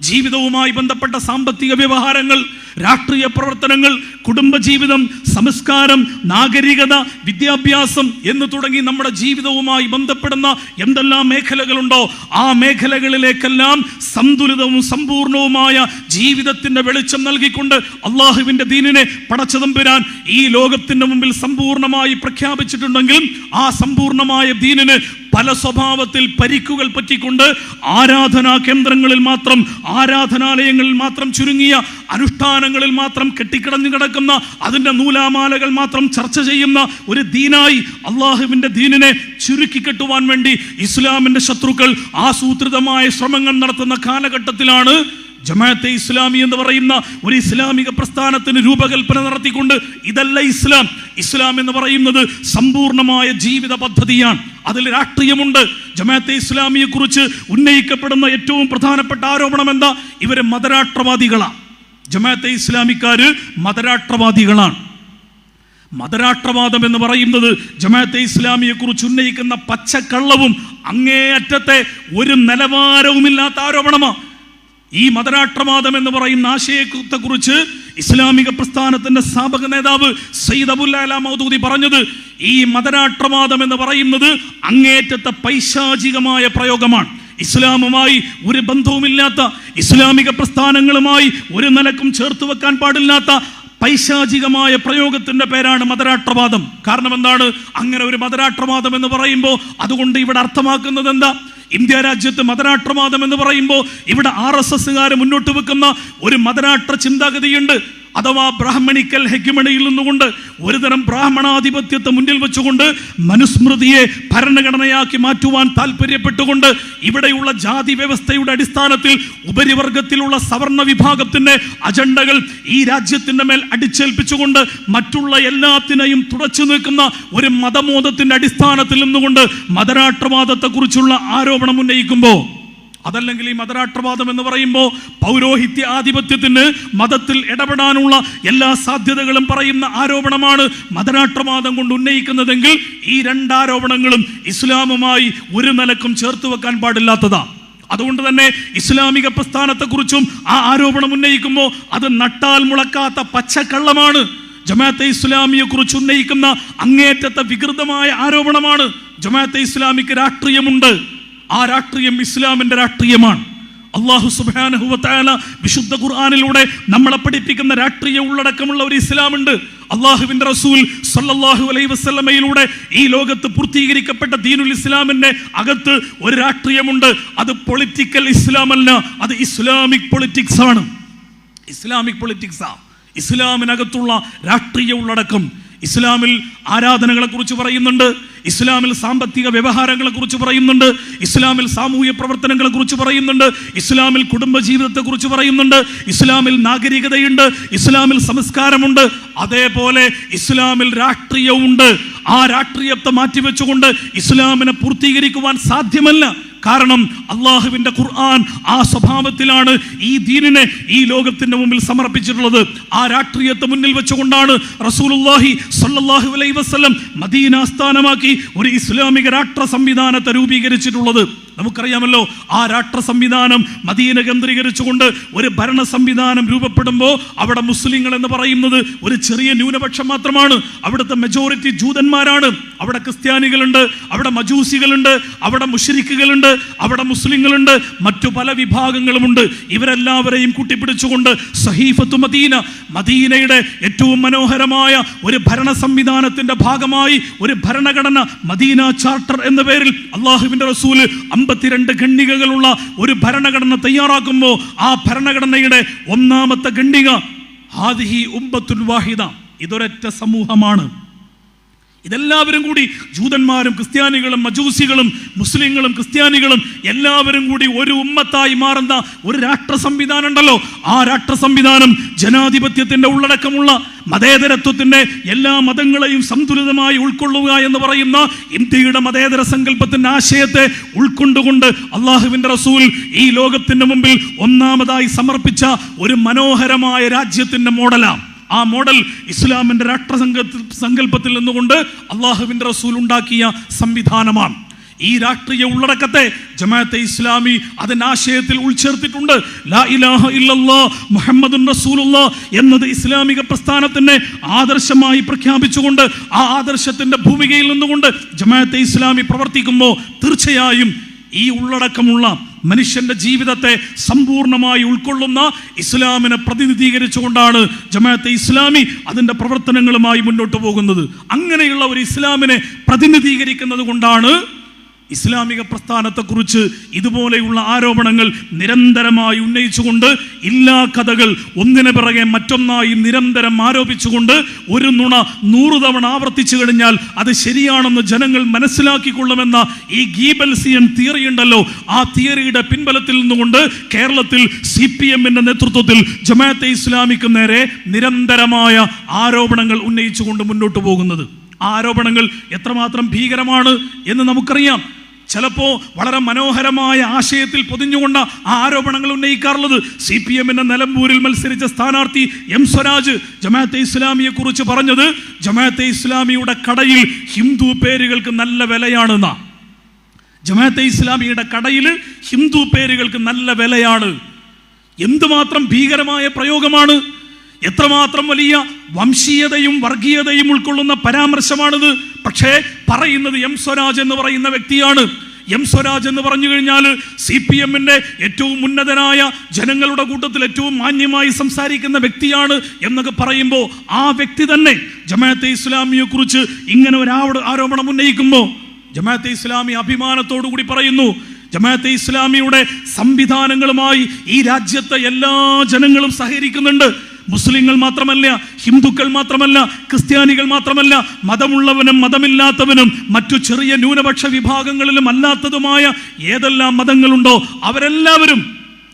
ജീവിതവുമായി ബന്ധപ്പെട്ട സാമ്പത്തിക വ്യവഹാരങ്ങൾ, രാഷ്ട്രീയ പ്രവർത്തനങ്ങൾ, കുടുംബജീവിതം, സംസ്കാരം, നാഗരികത, വിദ്യാഭ്യാസം എന്ന് തുടങ്ങി നമ്മുടെ ജീവിതവുമായി ബന്ധപ്പെടുന്ന എന്തെല്ലാം മേഖലകളുണ്ടോ ആ മേഖലകളിലേക്കെല്ലാം സന്തുലിതവും സമ്പൂർണവുമായ ജീവിതത്തിന്റെ വെളിച്ചം നൽകിക്കൊണ്ട് അള്ളാഹുവിന്റെ ദീനിനെ പടച്ചതമ്പുരാൻ ഈ ലോകത്തിന്റെ മുമ്പിൽ സമ്പൂർണമായി പ്രഖ്യാപിച്ചിട്ടുണ്ടെങ്കിലും ആ സമ്പൂർണമായ ദീനിന് പല സ്വഭാവത്തിൽ പരിക്കുകൾ പറ്റിക്കൊണ്ട് ആരാധനാ കേന്ദ്രങ്ങളിൽ മാത്രം, ആരാധനാലയങ്ങളിൽ മാത്രം ചുരുങ്ങിയ അനുഷ്ഠാനങ്ങളിൽ മാത്രം കെട്ടിക്കിടഞ്ഞു കിടക്കുന്ന, അതിൻ്റെ നൂലാമാലകൾ മാത്രം ചർച്ച ചെയ്യുന്ന ഒരു ദീനായി അള്ളാഹുവിൻ്റെ ദീനിനെ ചുരുക്കി കെട്ടുവാൻ വേണ്ടി ഇസ്ലാമിൻ്റെ ശത്രുക്കൾ ആസൂത്രിതമായ ശ്രമങ്ങൾ നടത്തുന്ന കാലഘട്ടത്തിലാണ് ജമാഅത്തെ ഇസ്ലാമി എന്ന് പറയുന്ന ഒരു ഇസ്ലാമിക പ്രസ്ഥാനത്തിന് രൂപകൽപ്പന നടത്തിക്കൊണ്ട് ഇതല്ല ഇസ്ലാം. ഇസ്ലാം എന്ന് പറയുന്നത് സമ്പൂർണമായ ജീവിത പദ്ധതിയാണ്. അതിൽ രാഷ്ട്രീയമുണ്ട്. ജമാഅത്തെ ഇസ്ലാമിയെ കുറിച്ച് ഉന്നയിക്കപ്പെടുന്ന ഏറ്റവും പ്രധാനപ്പെട്ട ആരോപണം എന്താ? ഇവര് മതരാഷ്ട്രവാദികളാണ്. ജമാഅത്തെ ഇസ്ലാമിക്കാര് മതരാഷ്ട്രവാദികളാണ്. മതരാഷ്ട്രവാദം എന്ന് പറയുന്നത് ജമാഅത്തെ ഇസ്ലാമിയെ കുറിച്ച് ഉന്നയിക്കുന്ന പച്ചക്കള്ളവും അങ്ങേയറ്റത്തെ ഒരു നിലവാരവുമില്ലാത്ത ആരോപണമാണ്. ഈ മതരാഷ്ട്രവാദം എന്ന് പറയുന്ന ആശയത്തെക്കുറിച്ച് ഇസ്ലാമിക പ്രസ്ഥാനത്തിന്റെ സ്ഥാപക നേതാവ് സയ്യിദ് അബുൽ അല മൗദൂദി പറഞ്ഞത്, ഈ മതരാഷ്ട്രവാദം എന്ന് പറയുന്നത് അങ്ങേയറ്റത്തെ പൈശാചികമായ പ്രയോഗമാണ്. ഇസ്ലാമുമായി ഒരു ബന്ധവുമില്ലാത്ത, ഇസ്ലാമിക പ്രസ്ഥാനങ്ങളുമായി ഒരു നിലക്കും ചേർത്ത് വെക്കാൻ പാടില്ലാത്ത പൈശാചികമായ പ്രയോഗത്തിന്റെ പേരാണ് മതരാഷ്ട്രവാദം. കാരണം എന്താണ്? അങ്ങനെ ഒരു മതരാഷ്ട്രവാദം എന്ന് പറയുമ്പോൾ അതുകൊണ്ട് ഇവിടെ അർത്ഥമാക്കുന്നത് എന്താ? ഇന്ത്യ രാജ്യത്ത് മതരാഷ്ട്രവാദം എന്ന് പറയുമ്പോൾ ഇവിടെ RSSകാര് മുന്നോട്ട് വെക്കുന്ന ഒരു മതരാഷ്ട്ര ചിന്താഗതിയുണ്ട്. അഥവാ ബ്രാഹ്മണിക്കൽ ഹെഗ്മണിയിൽ നിന്നുകൊണ്ട് ഒരുതരം ബ്രാഹ്മണാധിപത്യത്തെ മുന്നിൽ വെച്ചുകൊണ്ട് മനുസ്മൃതിയെ ഭരണഘടനയാക്കി മാറ്റുവാൻ താല്പര്യപ്പെട്ടുകൊണ്ട് ഇവിടെയുള്ള ജാതി വ്യവസ്ഥയുടെ അടിസ്ഥാനത്തിൽ ഉപരിവർഗത്തിലുള്ള സവർണ വിഭാഗത്തിന്റെ അജണ്ടകൾ ഈ രാജ്യത്തിന്റെ മേൽ അടിച്ചേൽപ്പിച്ചുകൊണ്ട് മറ്റുള്ള എല്ലാത്തിനെയും തുടച്ചു നിൽക്കുന്ന ഒരു മതബോധത്തിന്റെ അടിസ്ഥാനത്തിൽ നിന്നുകൊണ്ട് മതരാഷ്ട്രവാദത്തെക്കുറിച്ചുള്ള ആരോപണം ഉന്നയിക്കുമ്പോൾ, അതല്ലെങ്കിൽ ഈ മതരാഷ്ട്രവാദം എന്ന് പറയുമ്പോൾ പൗരോഹിത്യ ആധിപത്യത്തിന് മതത്തിൽ ഇടപെടാനുള്ള എല്ലാ സാധ്യതകളും പറയുന്ന ആരോപണമാണ് മതരാഷ്ട്രവാദം കൊണ്ട് ഉന്നയിക്കുന്നതെങ്കിൽ ഈ രണ്ടാരോപണങ്ങളും ഇസ്ലാമുമായി ഒരു നിലക്കും ചേർത്ത് വെക്കാൻ പാടില്ലാത്തതാണ്. അതുകൊണ്ട് തന്നെ ഇസ്ലാമിക പ്രസ്ഥാനത്തെക്കുറിച്ചും ആ ആരോപണം ഉന്നയിക്കുമ്പോൾ അത് നട്ടാൽ മുളക്കാത്ത പച്ചക്കള്ളമാണ്. ജമാഅത്തെ ഇസ്ലാമിയെ കുറിച്ച് ഉന്നയിക്കുന്ന അങ്ങേറ്റത്തെ വികൃതമായ ആരോപണമാണ്. ജമാഅത്തെ ഇസ്ലാമിക്ക് രാഷ്ട്രീയമുണ്ട്. ആ രാഷ്ട്രീയം ഇസ്ലാമിന്റെ രാഷ്ട്രീയമാണ്. അല്ലാഹു സുബ്ഹാനഹു വ തആല വിശുദ്ധ ഖുർആനിലൂടെ നമ്മളെ പഠിപ്പിക്കുന്ന രാഷ്ട്രീയ ഉള്ളടക്കമുള്ള ഒരു ഇസ്ലാമുണ്ട്. അള്ളാഹുവിന്റെ റസൂൽ സല്ലല്ലാഹു അലൈഹി വസല്ലമയിലൂടെ ഈ ലോകത്ത് പൂർത്തീകരിക്കപ്പെട്ട ദീനുൽ ഇസ്ലാമിന്റെ അകത്ത് ഒരു രാഷ്ട്രീയമുണ്ട്. അത് പൊളിറ്റിക്കൽ ഇസ്ലാം അല്ല, അത് ഇസ്ലാമിക് പൊളിറ്റിക്സ് ആണ്. ഇസ്ലാമിക് പൊളിറ്റിക്സാ ഇസ്ലാമിനകത്തുള്ള രാഷ്ട്രീയ ഉള്ളടക്കം. ഇസ്ലാമിൽ ആരാധനകളെ കുറിച്ച് പറയുന്നുണ്ട്, ഇസ്ലാമിൽ സാമ്പത്തിക വ്യവഹാരങ്ങളെ കുറിച്ച് പറയുന്നുണ്ട്, ഇസ്ലാമിൽ സാമൂഹ്യ പ്രവർത്തനങ്ങളെ കുറിച്ച് പറയുന്നുണ്ട്, ഇസ്ലാമിൽ കുടുംബജീവിതത്തെ കുറിച്ച് പറയുന്നുണ്ട്, ഇസ്ലാമിൽ നാഗരികതയുണ്ട്, ഇസ്ലാമിൽ സംസ്കാരമുണ്ട്. അതേപോലെ ഇസ്ലാമിൽ രാഷ്ട്രീയവുമുണ്ട്. ആ രാഷ്ട്രീയത്തെ മാറ്റിവെച്ചുകൊണ്ട് ഇസ്ലാമിനെ പൂർത്തീകരിക്കുവാൻ സാധ്യമല്ല. കാരണം അള്ളാഹുവിന്റെ ഖുർആൻ ആ സ്വഭാവത്തിലാണ് ഈ ദീനിനെ ഈ ലോകത്തിന്റെ മുമ്പിൽ സമർപ്പിച്ചിട്ടുള്ളത്. ആ രാഷ്ട്രീയത്തെ മുന്നിൽ വെച്ചുകൊണ്ടാണ് റസൂലുള്ളാഹി സ്വല്ലല്ലാഹു അലൈഹി വസല്ലം മദീന ആസ്ഥാനമാക്കി ഒരു ഇസ്ലാമിക രാഷ്ട്ര സംവിധാനത്തെ രൂപീകരിച്ചിട്ടുള്ളത്. നമുക്കറിയാമല്ലോ, ആ രാഷ്ട്ര സംവിധാനം മദീന കേന്ദ്രീകരിച്ചുകൊണ്ട് ഒരു ഭരണ സംവിധാനം രൂപപ്പെടുമ്പോൾ അവിടെ മുസ്ലിങ്ങൾ എന്ന് പറയുന്നത് ഒരു ചെറിയ ന്യൂനപക്ഷം മാത്രമാണ്. അവിടുത്തെ മെജോറിറ്റി ജൂതന്മാരാണ്. അവിടെ ക്രിസ്ത്യാനികളുണ്ട്, അവിടെ മജൂസികളുണ്ട്, അവിടെ മുശ്രിക്കുകളുണ്ട്, അവിടെ മുസ്ലിങ്ങളുണ്ട്, മറ്റു പല വിഭാഗങ്ങളുമുണ്ട്. ഇവരെല്ലാവരെയും കൂട്ടിപ്പിടിച്ചുകൊണ്ട് സഹീഫത്തു മദീന, മദീനയുടെ ഏറ്റവും മനോഹരമായ ഒരു ഭരണ സംവിധാനത്തിന്റെ ഭാഗമായി ഒരു ഭരണഘടന, മദീന ചാർട്ടർ എന്ന പേരിൽ അള്ളാഹുവിന്റെ റസൂല് 52 ഖണ്ഡികകളുള്ള ഒരു ഭരണഘടന തയ്യാറാക്കുമ്പോൾ ആ ഭരണഘടനയുടെ ഒന്നാമത്തെ ഖണ്ഡിക ഹാദിഹി ഉമ്മത്തുൻ വാഹിദ, ഇതൊരൊറ്റ സമൂഹമാണ്. ഇതെല്ലാവരും കൂടി ജൂതന്മാരും ക്രിസ്ത്യാനികളും മജൂസികളും മുസ്ലിങ്ങളും ക്രിസ്ത്യാനികളും എല്ലാവരും കൂടി ഒരു ഉമ്മത്തായി മാറുന്ന ഒരു രാഷ്ട്ര സംവിധാനം ഉണ്ടല്ലോ. ആ രാഷ്ട്ര സംവിധാനം ജനാധിപത്യത്തിന്റെ ഉള്ളടക്കമുള്ള മതേതരത്വത്തിന്റെ എല്ലാ മതങ്ങളെയും സന്തുലിതമായി ഉൾക്കൊള്ളുക എന്ന് പറയുന്ന ഇന്ത്യയുടെ മതേതര സങ്കല്പത്തിന്റെ ആശയത്തെ ഉൾക്കൊണ്ടുകൊണ്ട് അള്ളാഹുവിന്റെ റസൂൽ ഈ ലോകത്തിന്റെ മുമ്പിൽ ഒന്നാമതായി സമർപ്പിച്ച ഒരു മനോഹരമായ രാജ്യത്തിന്റെ മോഡലാണ്. ആ മോഡൽ ഇസ്ലാമിന്റെ രാഷ്ട്ര സങ്കല്പത്തിൽ നിന്നുകൊണ്ട് അള്ളാഹുവിന്റെ റസൂൽ ഉണ്ടാക്കിയ സംവിധാനമാണ്. ഈ രാഷ്ട്രീയ ഉള്ളടക്കത്തെ ജമാഅത്തെ ഇസ്ലാമി അതിന്റെ ആശയത്തിൽ ഉൾച്ചേർത്തിട്ടുണ്ട്. ലാ ഇലാഹ ഇല്ലല്ലാഹ് മുഹമ്മദുൻ റസൂലുള്ളാഹ് എന്നത് ഇസ്ലാമിക പ്രസ്ഥാനത്തിന്റെ ആദർശമായി പ്രഖ്യാപിച്ചുകൊണ്ട് ആ ആദർശത്തിന്റെ ഭൂമികയിൽ നിന്നുകൊണ്ട് ജമാഅത്തെ ഇസ്ലാമി പ്രവർത്തിക്കുമ്പോൾ തീർച്ചയായും ഈ ഉള്ളടക്കമുള്ള മനുഷ്യന്റെ ജീവിതത്തെ സമ്പൂർണമായി ഉൾക്കൊള്ളുന്ന ഇസ്ലാമിനെ പ്രതിനിധീകരിച്ചുകൊണ്ടാണ് ജമാഅത്തെ ഇസ്ലാമി അതിൻ്റെ പ്രവർത്തനങ്ങളുമായി മുന്നോട്ട് പോകുന്നത്. അങ്ങനെയുള്ള ഒരു ഇസ്ലാമിനെ പ്രതിനിധീകരിക്കുന്നത് കൊണ്ടാണ് ഇസ്ലാമിക പ്രസ്ഥാനത്തെക്കുറിച്ച് ഇതുപോലെയുള്ള ആരോപണങ്ങൾ നിരന്തരമായി ഉന്നയിച്ചുകൊണ്ട് ഇല്ലാ കഥകൾ ഒന്നിനു പിറകെ മറ്റൊന്നായി നിരന്തരം ആരോപിച്ചുകൊണ്ട് ഒരു നുണ 100 തവണ ആവർത്തിച്ചു കഴിഞ്ഞാൽ അത് ശരിയാണെന്ന് ജനങ്ങൾ മനസ്സിലാക്കിക്കൊള്ളുമെന്ന ഈ ഗീബൽസിയൻ തിയറി ഉണ്ടല്ലോ, ആ തിയറിയുടെ പിൻബലത്തിൽ നിന്നുകൊണ്ട് കേരളത്തിൽ CPM-ന്റെ നേതൃത്വത്തിൽ ജമാഅത്തെ ഇസ്ലാമിക്ക് നേരെ നിരന്തരമായ ആരോപണങ്ങൾ ഉന്നയിച്ചുകൊണ്ട് മുന്നോട്ട് പോകുന്നത്. ആ ആരോപണങ്ങൾ എത്രമാത്രം ഭീകരമാണ് എന്ന് നമുക്കറിയാം. ചിലപ്പോൾ വളരെ മനോഹരമായ ആശയത്തിൽ പൊതിഞ്ഞുകൊണ്ട് ആ ആരോപണങ്ങൾ ഉന്നയിക്കാറുള്ളത്. CPM-ന്റെ നിലമ്പൂരിൽ മത്സരിച്ച സ്ഥാനാർത്ഥി M. സ്വരാജ് ജമാഅത്തെ ഇസ്ലാമിയെ കുറിച്ച് പറഞ്ഞത് ജമാഅത്തെ ഇസ്ലാമിയുടെ കടയിൽ ഹിന്ദു പേരുകൾക്ക് നല്ല വിലയാണെന്നാ. ജമാഅത്തെ ഇസ്ലാമിയുടെ കടയിൽ ഹിന്ദു പേരുകൾക്ക് നല്ല വിലയാണ്. എന്തുമാത്രം ഭീകരമായ പ്രയോഗമാണ്! എത്രമാത്രം വലിയ വംശീയതയും വർഗീയതയും ഉൾക്കൊള്ളുന്ന പരാമർശമാണിത്. പക്ഷേ പറയുന്നത് M. സ്വരാജ് എന്ന് പറയുന്ന വ്യക്തിയാണ്. M. സ്വരാജ് എന്ന് പറഞ്ഞു കഴിഞ്ഞാൽ CPM-ന്റെ ഏറ്റവും ഉന്നതനായ, ജനങ്ങളുടെ കൂട്ടത്തിൽ ഏറ്റവും മാന്യമായി സംസാരിക്കുന്ന വ്യക്തിയാണ് എന്നൊക്കെ പറയുമ്പോൾ ആ വ്യക്തി തന്നെ ജമാഅത്തെ ഇസ്ലാമിയെ കുറിച്ച് ഇങ്ങനെ ഒരു ആരോപണം ഉന്നയിക്കുമ്പോൾ ജമാഅത്തെ ഇസ്ലാമി അഭിമാനത്തോടു കൂടി പറയുന്നു, ജമാഅത്തെ ഇസ്ലാമിയുടെ സംവിധാനങ്ങളുമായി ഈ രാജ്യത്തെ എല്ലാ ജനങ്ങളും സഹകരിക്കുന്നുണ്ട്. മുസ്ലിങ്ങൾ മാത്രമല്ല, ഹിന്ദുക്കൾ മാത്രമല്ല, ക്രിസ്ത്യാനികൾ മാത്രമല്ല, മതമുള്ളവനും മതമില്ലാത്തവനും മറ്റു ചെറിയ ന്യൂനപക്ഷ വിഭാഗങ്ങളിലും അല്ലാത്തതുമായ ഏതെല്ലാം മതങ്ങളുണ്ടോ അവരെല്ലാവരും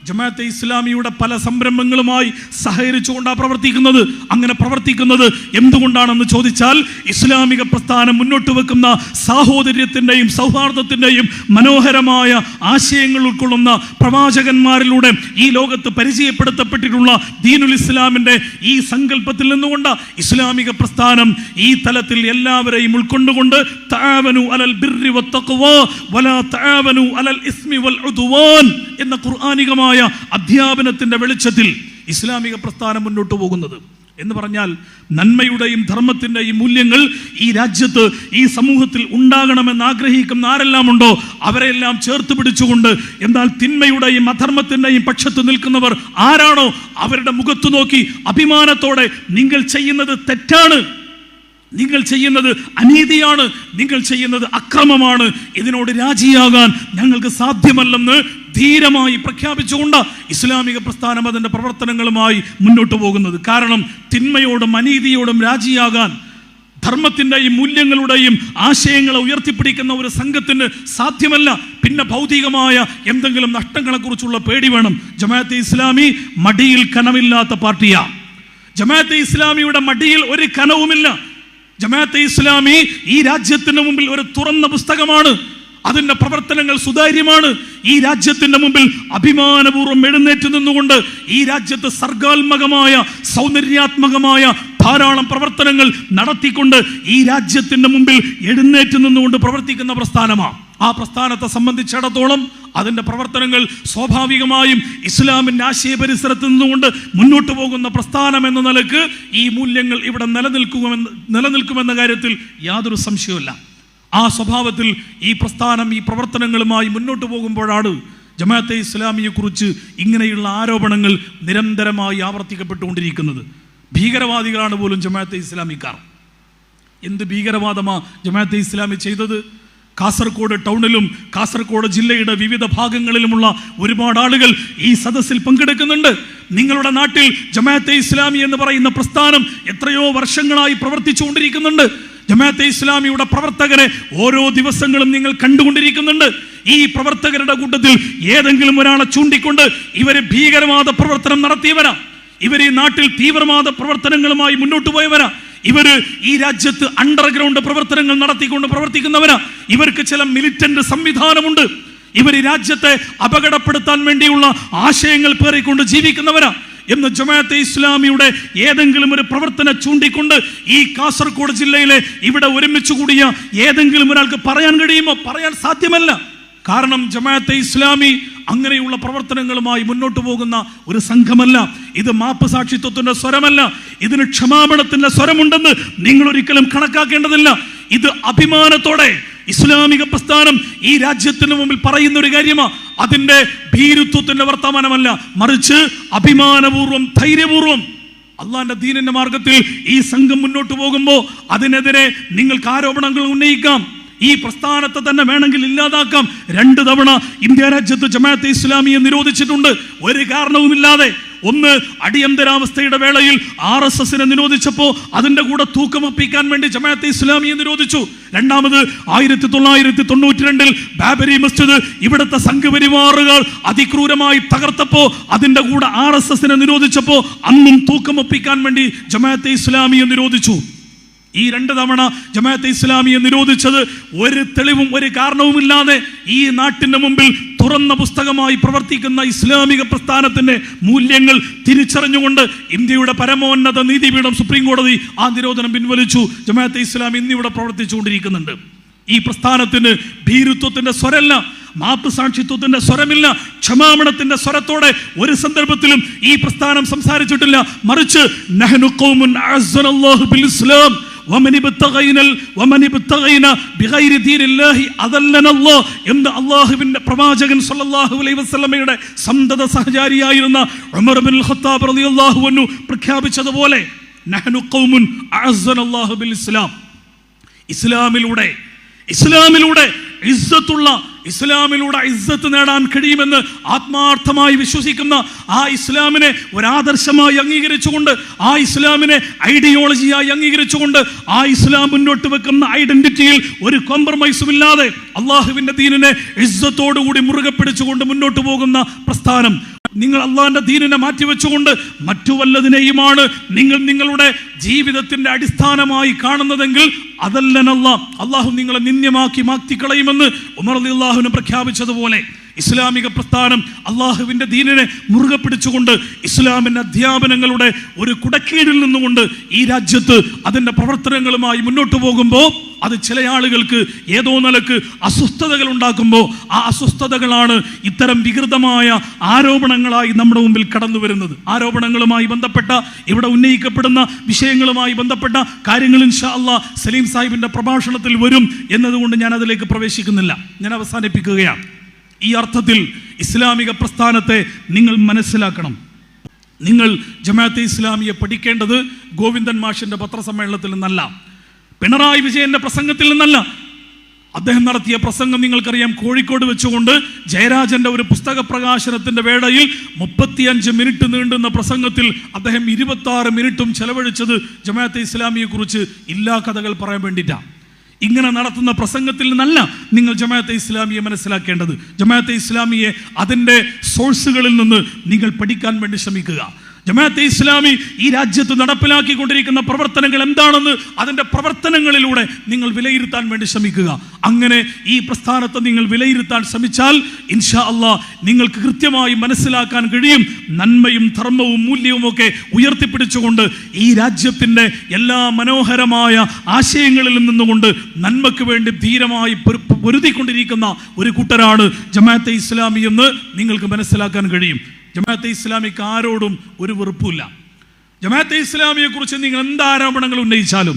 ജമാഅത്തെ ഇസ്ലാമിയുടെ പല സംരംഭങ്ങളുമായി സഹകരിച്ചുകൊണ്ടാണ് പ്രവർത്തിക്കുന്നത്. അങ്ങനെ പ്രവർത്തിക്കുന്നത് എന്തുകൊണ്ടാണെന്ന് ചോദിച്ചാൽ ഇസ്ലാമിക പ്രസ്ഥാനം മുന്നോട്ട് വെക്കുന്ന സാഹോദര്യത്തിൻ്റെയും സൗഹാർദ്ദത്തിൻ്റെയും മനോഹരമായ ആശയങ്ങൾ ഉൾക്കൊള്ളുന്ന പ്രവാചകന്മാരിലൂടെ ഈ ലോകത്ത് പരിചയപ്പെടുത്തപ്പെട്ടിട്ടുള്ള ദീനുൽ ഇസ്ലാമിൻ്റെ ഈ സങ്കല്പത്തിൽ നിന്നുകൊണ്ട് ഇസ്ലാമിക പ്രസ്ഥാനം ഈ തലത്തിൽ എല്ലാവരെയും ഉൾക്കൊണ്ടുകൊണ്ട് തആവനു അലൽ ബിർരി വത്തഖ്വ വലാ തആവനു അലൽ ഇസ്മി വൽ ഉദ്വാൻ എന്ന ഖുർആനികമായ അധ്യാപനത്തിന്റെ വെളിച്ചത്തിൽ ഇസ്ലാമിക പ്രസ്ഥാനം മുന്നോട്ട് പോകുന്നത്. എന്ന് പറഞ്ഞാൽ നന്മയുടെയും ധർമ്മത്തിൻ്റെയും മൂല്യങ്ങൾ ഈ രാജ്യത്ത്, ഈ സമൂഹത്തിൽ ഉണ്ടാകണമെന്ന് ആഗ്രഹിക്കുന്ന ആരെല്ലാം ഉണ്ടോ അവരെല്ലാം ചേർത്ത് പിടിച്ചുകൊണ്ട്, എന്നാൽ തിന്മയുടെയും അധർമ്മത്തിൻ്റെയും പക്ഷത്ത് നിൽക്കുന്നവർ ആരാണോ അവരുടെ മുഖത്ത് നോക്കി അഭിമാനത്തോടെ നിങ്ങൾ ചെയ്യുന്നത് തെറ്റാണ്, നിങ്ങൾ ചെയ്യുന്നത് അനീതിയാണ്, നിങ്ങൾ ചെയ്യുന്നത് അക്രമമാണ്, ഇതിനോട് രാജിയാകാൻ ഞങ്ങൾക്ക് സാധ്യമല്ലെന്ന് ധീരമായി പ്രഖ്യാപിച്ചുകൊണ്ട് ഇസ്ലാമിക പ്രസ്ഥാനം അതിൻ്റെ പ്രവർത്തനങ്ങളുമായി മുന്നോട്ട് പോകുന്നത്. കാരണം തിന്മയോടും അനീതിയോടും രാജിയാകാൻ ധർമ്മത്തിൻ്റെയും മൂല്യങ്ങളുടെയും ആശയങ്ങളെ ഉയർത്തിപ്പിടിക്കുന്ന ഒരു സംഘത്തിന് സാധ്യമല്ല. പിന്നെ ഭൗതികമായ എന്തെങ്കിലും നഷ്ടങ്ങളെക്കുറിച്ചുള്ള പേടി വേണം. ജമാഅത്തെ ഇസ്ലാമി മടിയിൽ കനമില്ലാത്ത പാർട്ടിയാണ്. ജമാഅത്തെ ഇസ്ലാമിയുടെ മടിയിൽ ഒരു കനവുമില്ല. ജമാഅത്തെ ഇസ്ലാമി ഈ രാജ്യത്തിന് മുമ്പിൽ ഒരു തുറന്ന പുസ്തകമാണ്. അതിൻ്റെ പ്രവർത്തനങ്ങൾ സുതാര്യമാണ്. ഈ രാജ്യത്തിൻ്റെ മുമ്പിൽ അഭിമാനപൂർവ്വം എഴുന്നേറ്റ് നിന്നുകൊണ്ട് ഈ രാജ്യത്ത് സർഗാത്മകമായ സൗന്ദര്യാത്മകമായ ധാരാളം പ്രവർത്തനങ്ങൾ നടത്തിക്കൊണ്ട് ഈ രാജ്യത്തിൻ്റെ മുമ്പിൽ എഴുന്നേറ്റ് നിന്നുകൊണ്ട് പ്രവർത്തിക്കുന്ന പ്രസ്ഥാനമാണ്. ആ പ്രസ്ഥാനത്തെ സംബന്ധിച്ചിടത്തോളം അതിൻ്റെ പ്രവർത്തനങ്ങൾ സ്വാഭാവികമായും ഇസ്ലാമിൻ്റെ ആശയ പരിസരത്ത് നിന്നുകൊണ്ട് മുന്നോട്ട് പോകുന്ന പ്രസ്ഥാനം എന്ന നിലക്ക് ഈ മൂല്യങ്ങൾ ഇവിടെ നിലനിൽക്കുമെന്ന കാര്യത്തിൽ യാതൊരു സംശയവുമില്ല. ആ സ്വഭാവത്തിൽ ഈ പ്രസ്ഥാനം ഈ പ്രവർത്തനങ്ങളുമായി മുന്നോട്ട് പോകുമ്പോഴാണ് ജമാഅത്തെ ഇസ്ലാമിയെക്കുറിച്ച് ഇങ്ങനെയുള്ള ആരോപണങ്ങൾ നിരന്തരമായി ആവർത്തിക്കപ്പെട്ടുകൊണ്ടിരിക്കുന്നത്. ഭീകരവാദികളാണ് പോലും ജമാഅത്തെ ഇസ്ലാമിക്കാർ. എന്ത് ഭീകരവാദമാണ് ജമാഅത്തെ ഇസ്ലാമി ചെയ്തത്? കാസർഗോഡ് ടൗണിലും കാസർഗോഡ് ജില്ലയുടെ വിവിധ ഭാഗങ്ങളിലുമുള്ള ഒരുപാട് ആളുകൾ ഈ സദസ്സിൽ പങ്കെടുക്കുന്നുണ്ട്. നിങ്ങളുടെ നാട്ടിൽ ജമാഅത്തെ ഇസ്ലാമി എന്ന് പറയുന്ന പ്രസ്ഥാനം എത്രയോ വർഷങ്ങളായി പ്രവർത്തിച്ചുകൊണ്ടിരിക്കുന്നുണ്ട്. ജമാഅത്തെ ഇസ്ലാമിയുടെ പ്രവർത്തകരെ ഓരോ ദിവസങ്ങളും നിങ്ങൾ കണ്ടുകൊണ്ടിരിക്കുന്നുണ്ട്. ഈ പ്രവർത്തകരുടെ കൂട്ടത്തിൽ ഏതെങ്കിലും ഒരാളെ ചൂണ്ടിക്കൊണ്ട് ഇവര് ഭീകരവാദ പ്രവർത്തനം നടത്തിയവരാ, ഇവർ ഈ നാട്ടിൽ തീവ്രവാദ പ്രവർത്തനങ്ങളുമായി മുന്നോട്ട് പോയവരാ, ഇവര് ഈ രാജ്യത്ത് അണ്ടർഗ്രൗണ്ട് പ്രവർത്തനങ്ങൾ നടത്തിക്കൊണ്ട് പ്രവർത്തിക്കുന്നവരാ, ഇവർക്ക് ചില മിലിറ്റന്റ് സംവിധാനമുണ്ട്, ഇവർ ഈ രാജ്യത്തെ അപകടപ്പെടുത്താൻ വേണ്ടിയുള്ള ആശയങ്ങൾ പേറിക്കൊണ്ട് ജീവിക്കുന്നവരാ എന്ന് ജമാഅത്തെ ഇസ്ലാമിയുടെ ഏതെങ്കിലും ഒരു പ്രവർത്തനം ചൂണ്ടിക്കൊണ്ട് ഈ കാസർഗോഡ് ജില്ലയിലെ ഇവിടെ ഒരുമിച്ച് കൂടിയ ഏതെങ്കിലും ഒരാൾക്ക് പറയാൻ കഴിയുമോ? പറയാൻ സാധ്യമല്ല. കാരണം ജമാഅത്തെ ഇസ്ലാമി അങ്ങനെയുള്ള പ്രവർത്തനങ്ങളുമായി മുന്നോട്ട് പോകുന്ന ഒരു സംഘമല്ല. ഇത് മാപ്പ് സാക്ഷിത്വത്തിന്റെ സ്വരമല്ല, ഇതിന് ക്ഷമാപണത്തിന്റെ സ്വരമുണ്ടെന്ന് നിങ്ങൾ ഒരിക്കലും കണക്കാക്കേണ്ടതില്ല. ഇത് അഭിമാനത്തോടെ ഇസ്ലാമിക പ്രസ്ഥാനം ഈ രാജ്യത്തിന് മുമ്പിൽ പറയുന്ന ഒരു കാര്യമാണ്. അതിൻ്റെ ഭീരുത്വത്തിന്റെ വർത്തമാനമല്ല, മറിച്ച് അഭിമാനപൂർവ്വം ധൈര്യപൂർവ്വം അള്ളാന്റെ ദീനിന്റെ മാർഗത്തിൽ ഈ സംഘം മുന്നോട്ട് പോകുമ്പോൾ അതിനെതിരെ നിങ്ങൾക്ക് ആരോപണങ്ങൾ ഉന്നയിക്കാം. ഈ പ്രസ്ഥാനത്തെ തന്നെ വേണമെങ്കിൽ ഇല്ലാതാക്കാം. 2 തവണ ഇന്ത്യ രാജ്യത്ത് ജമാഅത്തെ ഇസ്ലാമിയെ നിരോധിച്ചിട്ടുണ്ട്, ഒരു കാരണവുമില്ലാതെ. ഒന്ന്, അടിയന്തരാവസ്ഥയുടെ വേളയിൽ RSSനെ നിരോധിച്ചപ്പോൾ അതിന്റെ കൂടെ തൂക്കമൊപ്പിക്കാൻ വേണ്ടി ജമാഅത്തെ ഇസ്ലാമിയെ നിരോധിച്ചു. രണ്ടാമത് 1992 ബാബരി മസ്ജിദ് ഇവിടുത്തെ സംഘപരിവാറുകൾ അതിക്രൂരമായി തകർത്തപ്പോൾ അതിന്റെ കൂടെ RSSനെ നിരോധിച്ചപ്പോൾ അന്നും തൂക്കമൊപ്പിക്കാൻ വേണ്ടി ജമാഅത്തെ ഇസ്ലാമിയെ നിരോധിച്ചു. ഈ 2 തവണ ജമാഅത്തെ ഇസ്ലാമിയെ നിരോധിച്ചത് ഒരു തെളിവും ഒരു കാരണവുമില്ലാതെ ഈ നാട്ടിന്റെ മുമ്പിൽ തുറന്ന പുസ്തകമായി പ്രവർത്തിക്കുന്ന ഇസ്ലാമിക പ്രസ്ഥാനത്തിന്റെ മൂല്യങ്ങൾ തിരിച്ചറിഞ്ഞുകൊണ്ട് ഇന്ത്യയുടെ പരമോന്നത നീതിപീഠം സുപ്രീം കോടതി ആ നിരോധനം പിൻവലിച്ചു. ജമാഅത്തെ ഇസ്ലാമി ഇന്നിവിടെ പ്രവർത്തിച്ചുകൊണ്ടിരിക്കുന്നുണ്ട്. ഈ പ്രസ്ഥാനത്തിന് ഭീരുത്വത്തിന്റെ സ്വരമല്ല, മാപ്പ് സാക്ഷിത്വത്തിന്റെ സ്വരമില്ല, ക്ഷമാപണത്തിന്റെ സ്വരത്തോടെ ഒരു സന്ദർഭത്തിലും ഈ പ്രസ്ഥാനം സംസാരിച്ചിട്ടില്ല. മറിച്ച് നഹ്നു ഖൗമുൻ അഅസ്സനല്ലാഹു ബിൽ ഇസ്ലാം വമൻ ഇബ്തഗൈന ബിഗൈരി ദീനില്ലാഹി അദല്ലനല്ലാഹ് എന്ന് അല്ലാഹുവിന്റെ പ്രവാചകൻ സല്ലല്ലാഹു അലൈഹി വസല്ലമയുടെ സന്തത സഹചാരിയായിരുന്ന ഉമർ ഇബ്നുൽ ഖത്താബ് റളിയല്ലാഹു അൻഹു പ്രഖ്യാപിച്ചതുപോലെ നഹ്നു ഖൗമുൻ അഅസ്സനല്ലാഹു ബിൽ ഇസ്ലാം. ഇസ്ലാമിലൂടെ ഇസ്സത്ത് നേടാൻ കഴിയുമെന്ന് ആത്മാർത്ഥമായി വിശ്വസിക്കുന്ന ആ ഇസ്ലാമിനെ ഒരാദർശമായി അംഗീകരിച്ചുകൊണ്ട്, ആ ഇസ്ലാമിനെ ഐഡിയോളജിയായി അംഗീകരിച്ചുകൊണ്ട്, ആ ഇസ്ലാം മുന്നോട്ട് വെക്കുന്ന ഐഡന്റിറ്റിയിൽ ഒരു കോംപ്രമൈസും ഇല്ലാതെ അള്ളാഹുവിന്റെ ദീനിനെ ഇസ്സത്തോടുകൂടി മുറുകെ പിടിച്ചുകൊണ്ട് മുന്നോട്ട് പോകുന്ന പ്രസ്ഥാനം. നിങ്ങൾ അള്ളാഹിന്റെ ദീനിനെ മാറ്റിവെച്ചുകൊണ്ട് മറ്റു വല്ലതിനെയുമാണ് നിങ്ങൾ നിങ്ങളുടെ ജീവിതത്തിന്റെ അടിസ്ഥാനമായി കാണുന്നതെങ്കിൽ അതല്ലനല്ല, അള്ളാഹു നിങ്ങളെ നിന്ദ്യമാക്കി മാറ്റിക്കളയുമെന്ന് ഉമർ റളിയല്ലാഹു പ്രഖ്യാപിച്ചതുപോലെ ഇസ്ലാമിക പ്രസ്ഥാനം അള്ളാഹുവിന്റെ ദീനിനെ മുറുകെ പിടിച്ചുകൊണ്ട് ഇസ്ലാമിന്റെ അധ്യാപനങ്ങളുടെ ഒരു കുടക്കീഴിൽ നിന്നുകൊണ്ട് ഈ രാജ്യത്ത് അതിന്റെ പ്രവർത്തനങ്ങളുമായി മുന്നോട്ട് പോകുമ്പോൾ അത് ചില ആളുകൾക്ക് ഏതോ നിലക്ക് അസ്വസ്ഥതകൾ ഉണ്ടാക്കുമ്പോൾ ആ അസ്വസ്ഥതകളാണ് ഇത്തരം വികൃതമായ ആരോപണങ്ങളായി നമ്മുടെ മുമ്പിൽ കടന്നു വരുന്നത്. ആരോപണങ്ങളുമായി ബന്ധപ്പെട്ട ഇവിടെ ഉന്നയിക്കപ്പെടുന്ന വിഷയങ്ങളുമായി ബന്ധപ്പെട്ട കാര്യങ്ങൾ ഇൻഷാ അല്ലാഹ് സലീം സാഹിബിന്റെ പ്രഭാഷണത്തിൽ വരും എന്നതുകൊണ്ട് ഞാൻ അതിലേക്ക് പ്രവേശിക്കുന്നില്ല. ഞാൻ അവസാനിപ്പിക്കുകയാണ്. ഈ അർത്ഥത്തിൽ ഇസ്ലാമിക പ്രസ്ഥാനത്തെ നിങ്ങൾ മനസ്സിലാക്കണം. നിങ്ങൾ ജമാഅത്തെ ഇസ്ലാമിയെ പഠിക്കേണ്ടത് ഗോവിന്ദൻ മാഷിന്റെ പത്രസമ്മേളനത്തിൽ നിന്നല്ല, പിണറായി വിജയന്റെ പ്രസംഗത്തിൽ നിന്നല്ല. അദ്ദേഹം നടത്തിയ പ്രസംഗം നിങ്ങൾക്കറിയാം. കോഴിക്കോട് വെച്ചുകൊണ്ട് ജയരാജന്റെ ഒരു പുസ്തക പ്രകാശനത്തിന്റെ വേളയിൽ 35 മിനിറ്റ് നീണ്ടുന്ന പ്രസംഗത്തിൽ അദ്ദേഹം 26 മിനിറ്റും ചെലവഴിച്ചത് ജമാഅത്തെ ഇസ്ലാമിയെ കുറിച്ച് ഇല്ലാ കഥകൾ പറയാൻ വേണ്ടിയിട്ടാണ്. ഇങ്ങനെ നടത്തുന്ന പ്രസംഗത്തിൽ നിന്നല്ല നിങ്ങൾ ജമാഅത്തെ ഇസ്ലാമിയെ മനസ്സിലാക്കേണ്ടത്. ജമാഅത്തെ ഇസ്ലാമിയെ അതിൻ്റെ സോഴ്സുകളിൽ നിന്ന് നിങ്ങൾ പഠിക്കാൻ വേണ്ടി ശ്രമിക്കുക. ജമാഅത്തെ ഇസ്ലാമി ഈ രാജ്യത്ത് നടപ്പിലാക്കിക്കൊണ്ടിരിക്കുന്ന പ്രവർത്തനങ്ങൾ എന്താണെന്ന് അതിൻ്റെ പ്രവർത്തനങ്ങളിലൂടെ നിങ്ങൾ വിലയിരുത്താൻ വേണ്ടി ശ്രമിക്കുക. അങ്ങനെ ഈ പ്രസ്ഥാനത്തെ നിങ്ങൾ വിലയിരുത്താൻ ശ്രമിച്ചാൽ ഇൻഷാ അല്ലാഹ് നിങ്ങൾക്ക് കൃത്യമായി മനസ്സിലാക്കാൻ കഴിയും. നന്മയും ധർമ്മവും മൂല്യവും ഒക്കെ ഉയർത്തിപ്പിടിച്ചുകൊണ്ട് ഈ രാജ്യത്തിൻ്റെ എല്ലാ മനോഹരമായ ആശയങ്ങളിൽ നിന്നുകൊണ്ട് നന്മയ്ക്ക് വേണ്ടി ധീരമായി പൊരുതിക്കൊണ്ടിരിക്കുന്ന ഒരു കൂട്ടരാണ് ജമാഅത്തെ ഇസ്ലാമി എന്ന് നിങ്ങൾക്ക് മനസ്സിലാക്കാൻ കഴിയും. ജമാഅത്തെ ഇസ്ലാമിക്ക് ആരോടും ഒരു വെറുപ്പില്ല. ജമാഅത്തെ ഇസ്ലാമിയെ കുറിച്ച് നിങ്ങൾ എന്ത് ആരോപണങ്ങൾ ഉന്നയിച്ചാലും,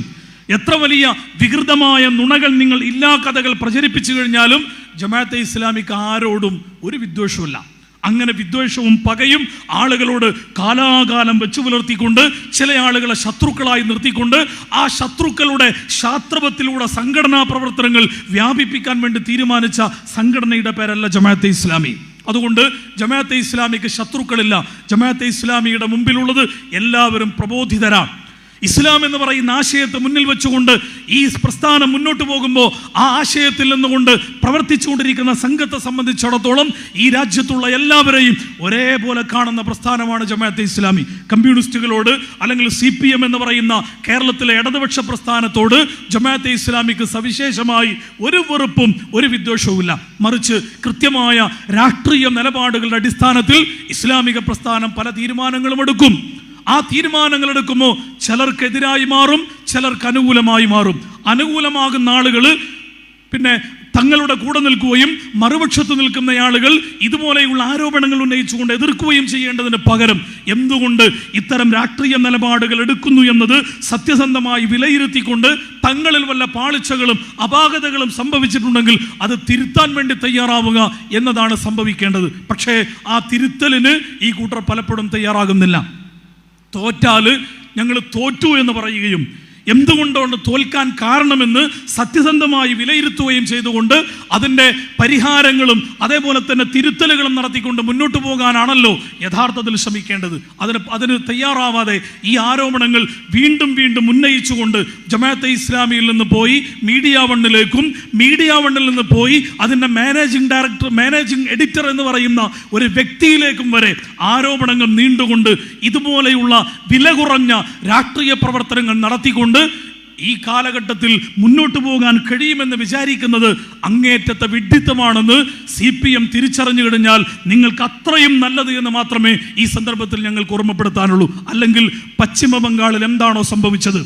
എത്ര വലിയ വികൃതമായ നുണകൾ നിങ്ങൾ ഇല്ലാ കഥകൾ പ്രചരിപ്പിച്ചു കഴിഞ്ഞാലും ജമാഅത്തെ ഇസ്ലാമിക്ക് ആരോടും ഒരു വിദ്വേഷവുമില്ല. അങ്ങനെ വിദ്വേഷവും പകയും ആളുകളോട് കാലാകാലം വെച്ചു പുലർത്തിക്കൊണ്ട് ചില ആളുകളെ ശത്രുക്കളായി നിർത്തിക്കൊണ്ട് ആ ശത്രുക്കളുടെ ശാസ്ത്രത്തിലൂടെ സംഘടനാ പ്രവർത്തനങ്ങൾ വ്യാപിപ്പിക്കാൻ വേണ്ടി തീരുമാനിച്ച സംഘടനയുടെ പേരല്ല ജമാഅത്തെ ഇസ്ലാമി. അതുകൊണ്ട് ജമാഅത്തെ ഇസ്ലാമിക്ക് ശത്രുക്കളില്ല. ജമാഅത്തെ ഇസ്ലാമിയുടെ മുമ്പിലുള്ളത് എല്ലാവരും പ്രബോധിതരാണ്. ഇസ്ലാം എന്ന് പറയുന്ന ആശയത്തെ മുന്നിൽ വെച്ചുകൊണ്ട് ഈ പ്രസ്ഥാനം മുന്നോട്ട് പോകുമ്പോൾ ആ ആശയത്തിൽ നിന്നുകൊണ്ട് പ്രവർത്തിച്ചുകൊണ്ടിരിക്കുന്ന സംഘത്തെ സംബന്ധിച്ചിടത്തോളം ഈ രാജ്യത്തുള്ള എല്ലാവരെയും ഒരേപോലെ കാണുന്ന പ്രസ്ഥാനമാണ് ജമാഅത്തെ ഇസ്ലാമി. കമ്മ്യൂണിസ്റ്റുകളോട് അല്ലെങ്കിൽ CPM എന്ന് പറയുന്ന കേരളത്തിലെ ഇടതുപക്ഷ പ്രസ്ഥാനത്തോട് ജമാഅത്തെ ഇസ്ലാമിക്ക് സവിശേഷമായി ഒരു വെറുപ്പും ഒരു വിദ്വേഷവുമില്ല. മറിച്ച് കൃത്യമായ രാഷ്ട്രീയ നിലപാടുകളുടെ അടിസ്ഥാനത്തിൽ ഇസ്ലാമിക പ്രസ്ഥാനം പല തീരുമാനങ്ങളും എടുക്കും. ആ തീരുമാനങ്ങൾ എടുക്കുമ്പോൾ ചിലർക്കെതിരായി മാറും, ചിലർക്ക് അനുകൂലമായി മാറും. അനുകൂലമാകുന്ന ആളുകൾ പിന്നെ തങ്ങളുടെ കൂടെ നിൽക്കുകയും മറുപക്ഷത്ത് നിൽക്കുന്ന ആളുകൾ ഇതുപോലെയുള്ള ആരോപണങ്ങൾ ഉന്നയിച്ചുകൊണ്ട് എതിർക്കുകയും ചെയ്യേണ്ടതിന് പകരം എന്തുകൊണ്ട് ഇത്തരം രാഷ്ട്രീയ നിലപാടുകൾ എടുക്കുന്നു എന്നത് സത്യസന്ധമായി വിലയിരുത്തിക്കൊണ്ട് തങ്ങളിൽ വല്ല പാളിച്ചകളും അപാകതകളും സംഭവിച്ചിട്ടുണ്ടെങ്കിൽ അത് തിരുത്താൻ വേണ്ടി തയ്യാറാവുക എന്നതാണ് സംഭവിക്കേണ്ടത്. പക്ഷേ ആ തിരുത്തലിന് ഈ കൂട്ടർ പലപ്പോഴും തയ്യാറാകുന്നില്ല. തോറ്റാൽ ഞങ്ങൾ തോറ്റു എന്ന് പറയുകയും എന്തുകൊണ്ടാണ് തോൽക്കാൻ കാരണമെന്ന് സത്യസന്ധമായി വിലയിരുത്തുകയും ചെയ്തുകൊണ്ട് അതിൻ്റെ പരിഹാരങ്ങളും അതേപോലെ തന്നെ തിരുത്തലുകളും നടത്തിക്കൊണ്ട് മുന്നോട്ട് പോകാനാണല്ലോ യഥാർത്ഥത്തിൽ ശ്രമിക്കേണ്ടത്. അതിന് തയ്യാറാവാതെ ഈ ആരോപണങ്ങൾ വീണ്ടും വീണ്ടും ഉന്നയിച്ചുകൊണ്ട് ജമാഅത്തെ ഇസ്ലാമിയിൽ നിന്ന് പോയി മീഡിയ വണ്ണിലേക്കും, മീഡിയ വണ്ണിൽ നിന്ന് പോയി അതിൻ്റെ മാനേജിംഗ് എഡിറ്റർ എന്ന് പറയുന്ന ഒരു വ്യക്തിയിലേക്കും വരെ ആരോപണങ്ങൾ നീണ്ടുകൊണ്ട് ഇതുപോലെയുള്ള വില കുറഞ്ഞ രാഷ്ട്രീയ പ്രവർത്തനങ്ങൾ നടത്തിക്കൊണ്ട് ഈ കാലഘട്ടത്തിൽ മുന്നോട്ട് പോകാൻ കഴിയുമെന്ന് വിചാരിക്കുന്നത് അങ്ങേറ്റത്തെ വിഡ്ഢിത്തമാണെന്ന് CPM തിരിച്ചറിഞ്ഞു കഴിഞ്ഞാൽ നിങ്ങൾക്ക് അത്രയും നല്ലത് എന്ന് മാത്രമേ ഈ സന്ദർഭത്തിൽ ഞങ്ങൾക്ക് ഓർമ്മപ്പെടുത്താനുള്ളൂ. അല്ലെങ്കിൽ പശ്ചിമ ബംഗാളിൽ എന്താണോ സംഭവിച്ചത്,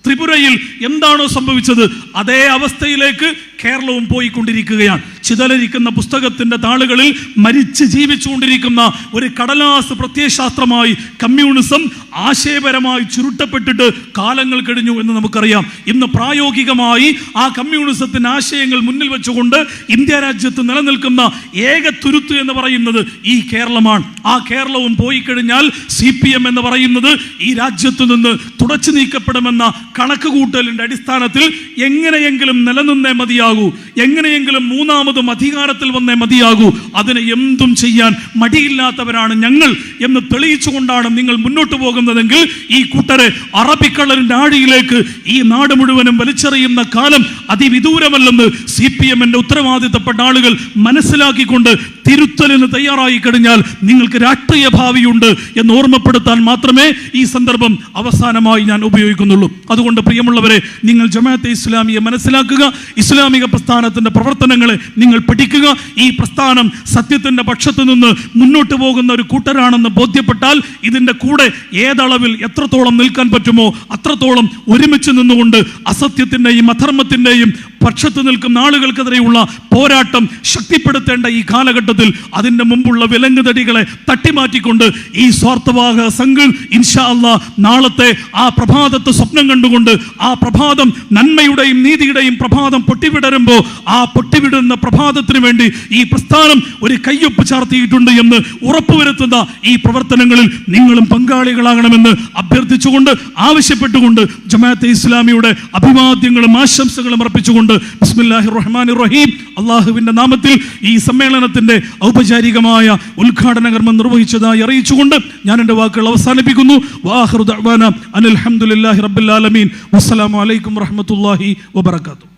ത്രിപുരയിൽ എന്താണോ സംഭവിച്ചത്, അതേ അവസ്ഥയിലേക്ക് കേരളവും പോയിക്കൊണ്ടിരിക്കുകയാണ്. ചിതലരിക്കുന്ന പുസ്തകത്തിന്റെ താളുകളിൽ മരിച്ച് ജീവിച്ചുകൊണ്ടിരിക്കുന്ന ഒരു കടലാസ് പ്രത്യയശാസ്ത്രമായി കമ്മ്യൂണിസം ആശയപരമായി ചുരുട്ടപ്പെട്ടിട്ട് കാലങ്ങൾ കഴിഞ്ഞു എന്ന് നമുക്കറിയാം. ഇന്ന് പ്രായോഗികമായി ആ കമ്മ്യൂണിസത്തിന്റെ ആശയങ്ങൾ മുന്നിൽ വെച്ചുകൊണ്ട് ഇന്ത്യ രാജ്യത്ത് നിലനിൽക്കുന്ന ഏക തുരുത്ത് എന്ന് പറയുന്നത് ഈ കേരളമാണ്. ആ കേരളവും പോയി കഴിഞ്ഞാൽ CPM എന്ന് പറയുന്നത് ഈ രാജ്യത്തു നിന്ന് തുടച്ചു നീക്കപ്പെടുമെന്ന കണക്കുകൂട്ടലിന്റെ അടിസ്ഥാനത്തിൽ എങ്ങനെയെങ്കിലും നിലനിന്നേ മതിയാകൂ, എങ്ങനെയെങ്കിലും മൂന്നാമതും അധികാരത്തിൽ വന്നേ മതിയാകൂ, അതിന് എന്തും ചെയ്യാൻ മടിയില്ലാത്തവരാണ് ഞങ്ങൾ എന്ന് തെളിയിച്ചുകൊണ്ടാണ് നിങ്ങൾ മുന്നോട്ട് പോകുന്നതെങ്കിൽ ഈ കൂട്ടരെ അറബിക്കള്ളറിന്റെ ആഴിയിലേക്ക് ഈ നാട് മുഴുവനും വലിച്ചെറിയുന്ന കാലം അതിവിദൂരമല്ലെന്ന് CPM-ന്റെ ഉത്തരവാദിത്തപ്പെട്ട ആളുകൾ മനസ്സിലാക്കിക്കൊണ്ട് തിരുത്തലിന് തയ്യാറായി കഴിഞ്ഞാൽ നിങ്ങൾക്ക് രാഷ്ട്രീയ ഭാവിയുണ്ട് എന്ന് ഓർമ്മപ്പെടുത്താൻ മാത്രമേ ഈ സന്ദർഭം അവസാനമായി ഞാൻ ഉപയോഗിക്കുന്നുള്ളൂ. അതുകൊണ്ട് പ്രിയമുള്ളവരെ, നിങ്ങൾ ജമാഅത്തെ ഇസ്ലാമിയെ മനസ്സിലാക്കുക, ഇസ്ലാമിക പ്രസ്ഥാനത്തിന്റെ പ്രവർത്തനങ്ങളെ നിങ്ങൾ പഠിക്കുക. ഈ പ്രസ്ഥാനം സത്യത്തിന്റെ പക്ഷത്തു നിന്ന് മുന്നോട്ട് പോകുന്ന ഒരു കൂട്ടരാണെന്ന് ബോധ്യപ്പെട്ടാൽ ഇതിന്റെ കൂടെ ഏതളവിൽ എത്രത്തോളം നിൽക്കാൻ പറ്റുമോ അത്രത്തോളം ഒരുമിച്ച് നിന്നുകൊണ്ട് അസത്യത്തിന്റെയും അധർമ്മത്തിന്റെയും പക്ഷത്ത് നിൽക്കുന്ന ആളുകൾക്കെതിരെയുള്ള പോരാട്ടം ശക്തിപ്പെടുത്തേണ്ട ഈ കാലഘട്ടത്തിൽ അതിൻ്റെ മുമ്പുള്ള വിലങ്ങുതടികളെ തട്ടിമാറ്റിക്കൊണ്ട് ഈ സ്വാർത്ഥവാഹ സംഘം ഇൻഷാ അല്ലാഹ് നാളത്തെ ആ പ്രഭാതത്തെ സ്വപ്നം കണ്ടുകൊണ്ട് ആ പ്രഭാതം നന്മയുടെയും നീതിയുടെയും പ്രഭാതം പൊട്ടിവിടരുമ്പോൾ ആ പൊട്ടിവിടുന്ന പ്രഭാതത്തിന് വേണ്ടി ഈ പ്രസ്ഥാനം ഒരു കയ്യൊപ്പ് ചാർത്തിയിട്ടുണ്ട് എന്ന് ഉറപ്പുവരുത്തുന്ന ഈ പ്രവർത്തനങ്ങളിൽ നിങ്ങളും പങ്കാളികളാകണമെന്ന് അഭ്യർത്ഥിച്ചുകൊണ്ട് ആവശ്യപ്പെട്ടുകൊണ്ട് ജമാഅത്തെ ഇസ്ലാമിയുടെ അഭിവാദ്യങ്ങളും ആശംസകളും അർപ്പിച്ചുകൊണ്ട് ബിസ്മില്ലാഹിർ റഹ്മാനിർ റഹീം അല്ലാഹുവിന്റെ നാമത്തിൽ ഈ സമ്മേളനത്തിന്റെ ഔപചാരികമായ ഉദ്ഘാടന കർമ്മം നിർവഹിച്ചതായി അറിയിച്ചുകൊണ്ട് ഞാൻ എൻ്റെ വാക്കുകൾ അവസാനിപ്പിക്കുന്നു. വആഖിറു ദഅ്വാനാ അനിൽ ഹംദുലില്ലാഹി റബ്ബിൽ ആലമീൻ. വസ്സലാമു അലൈക്കും വറഹ്മത്തുള്ളാഹി വബറകാതുഹു.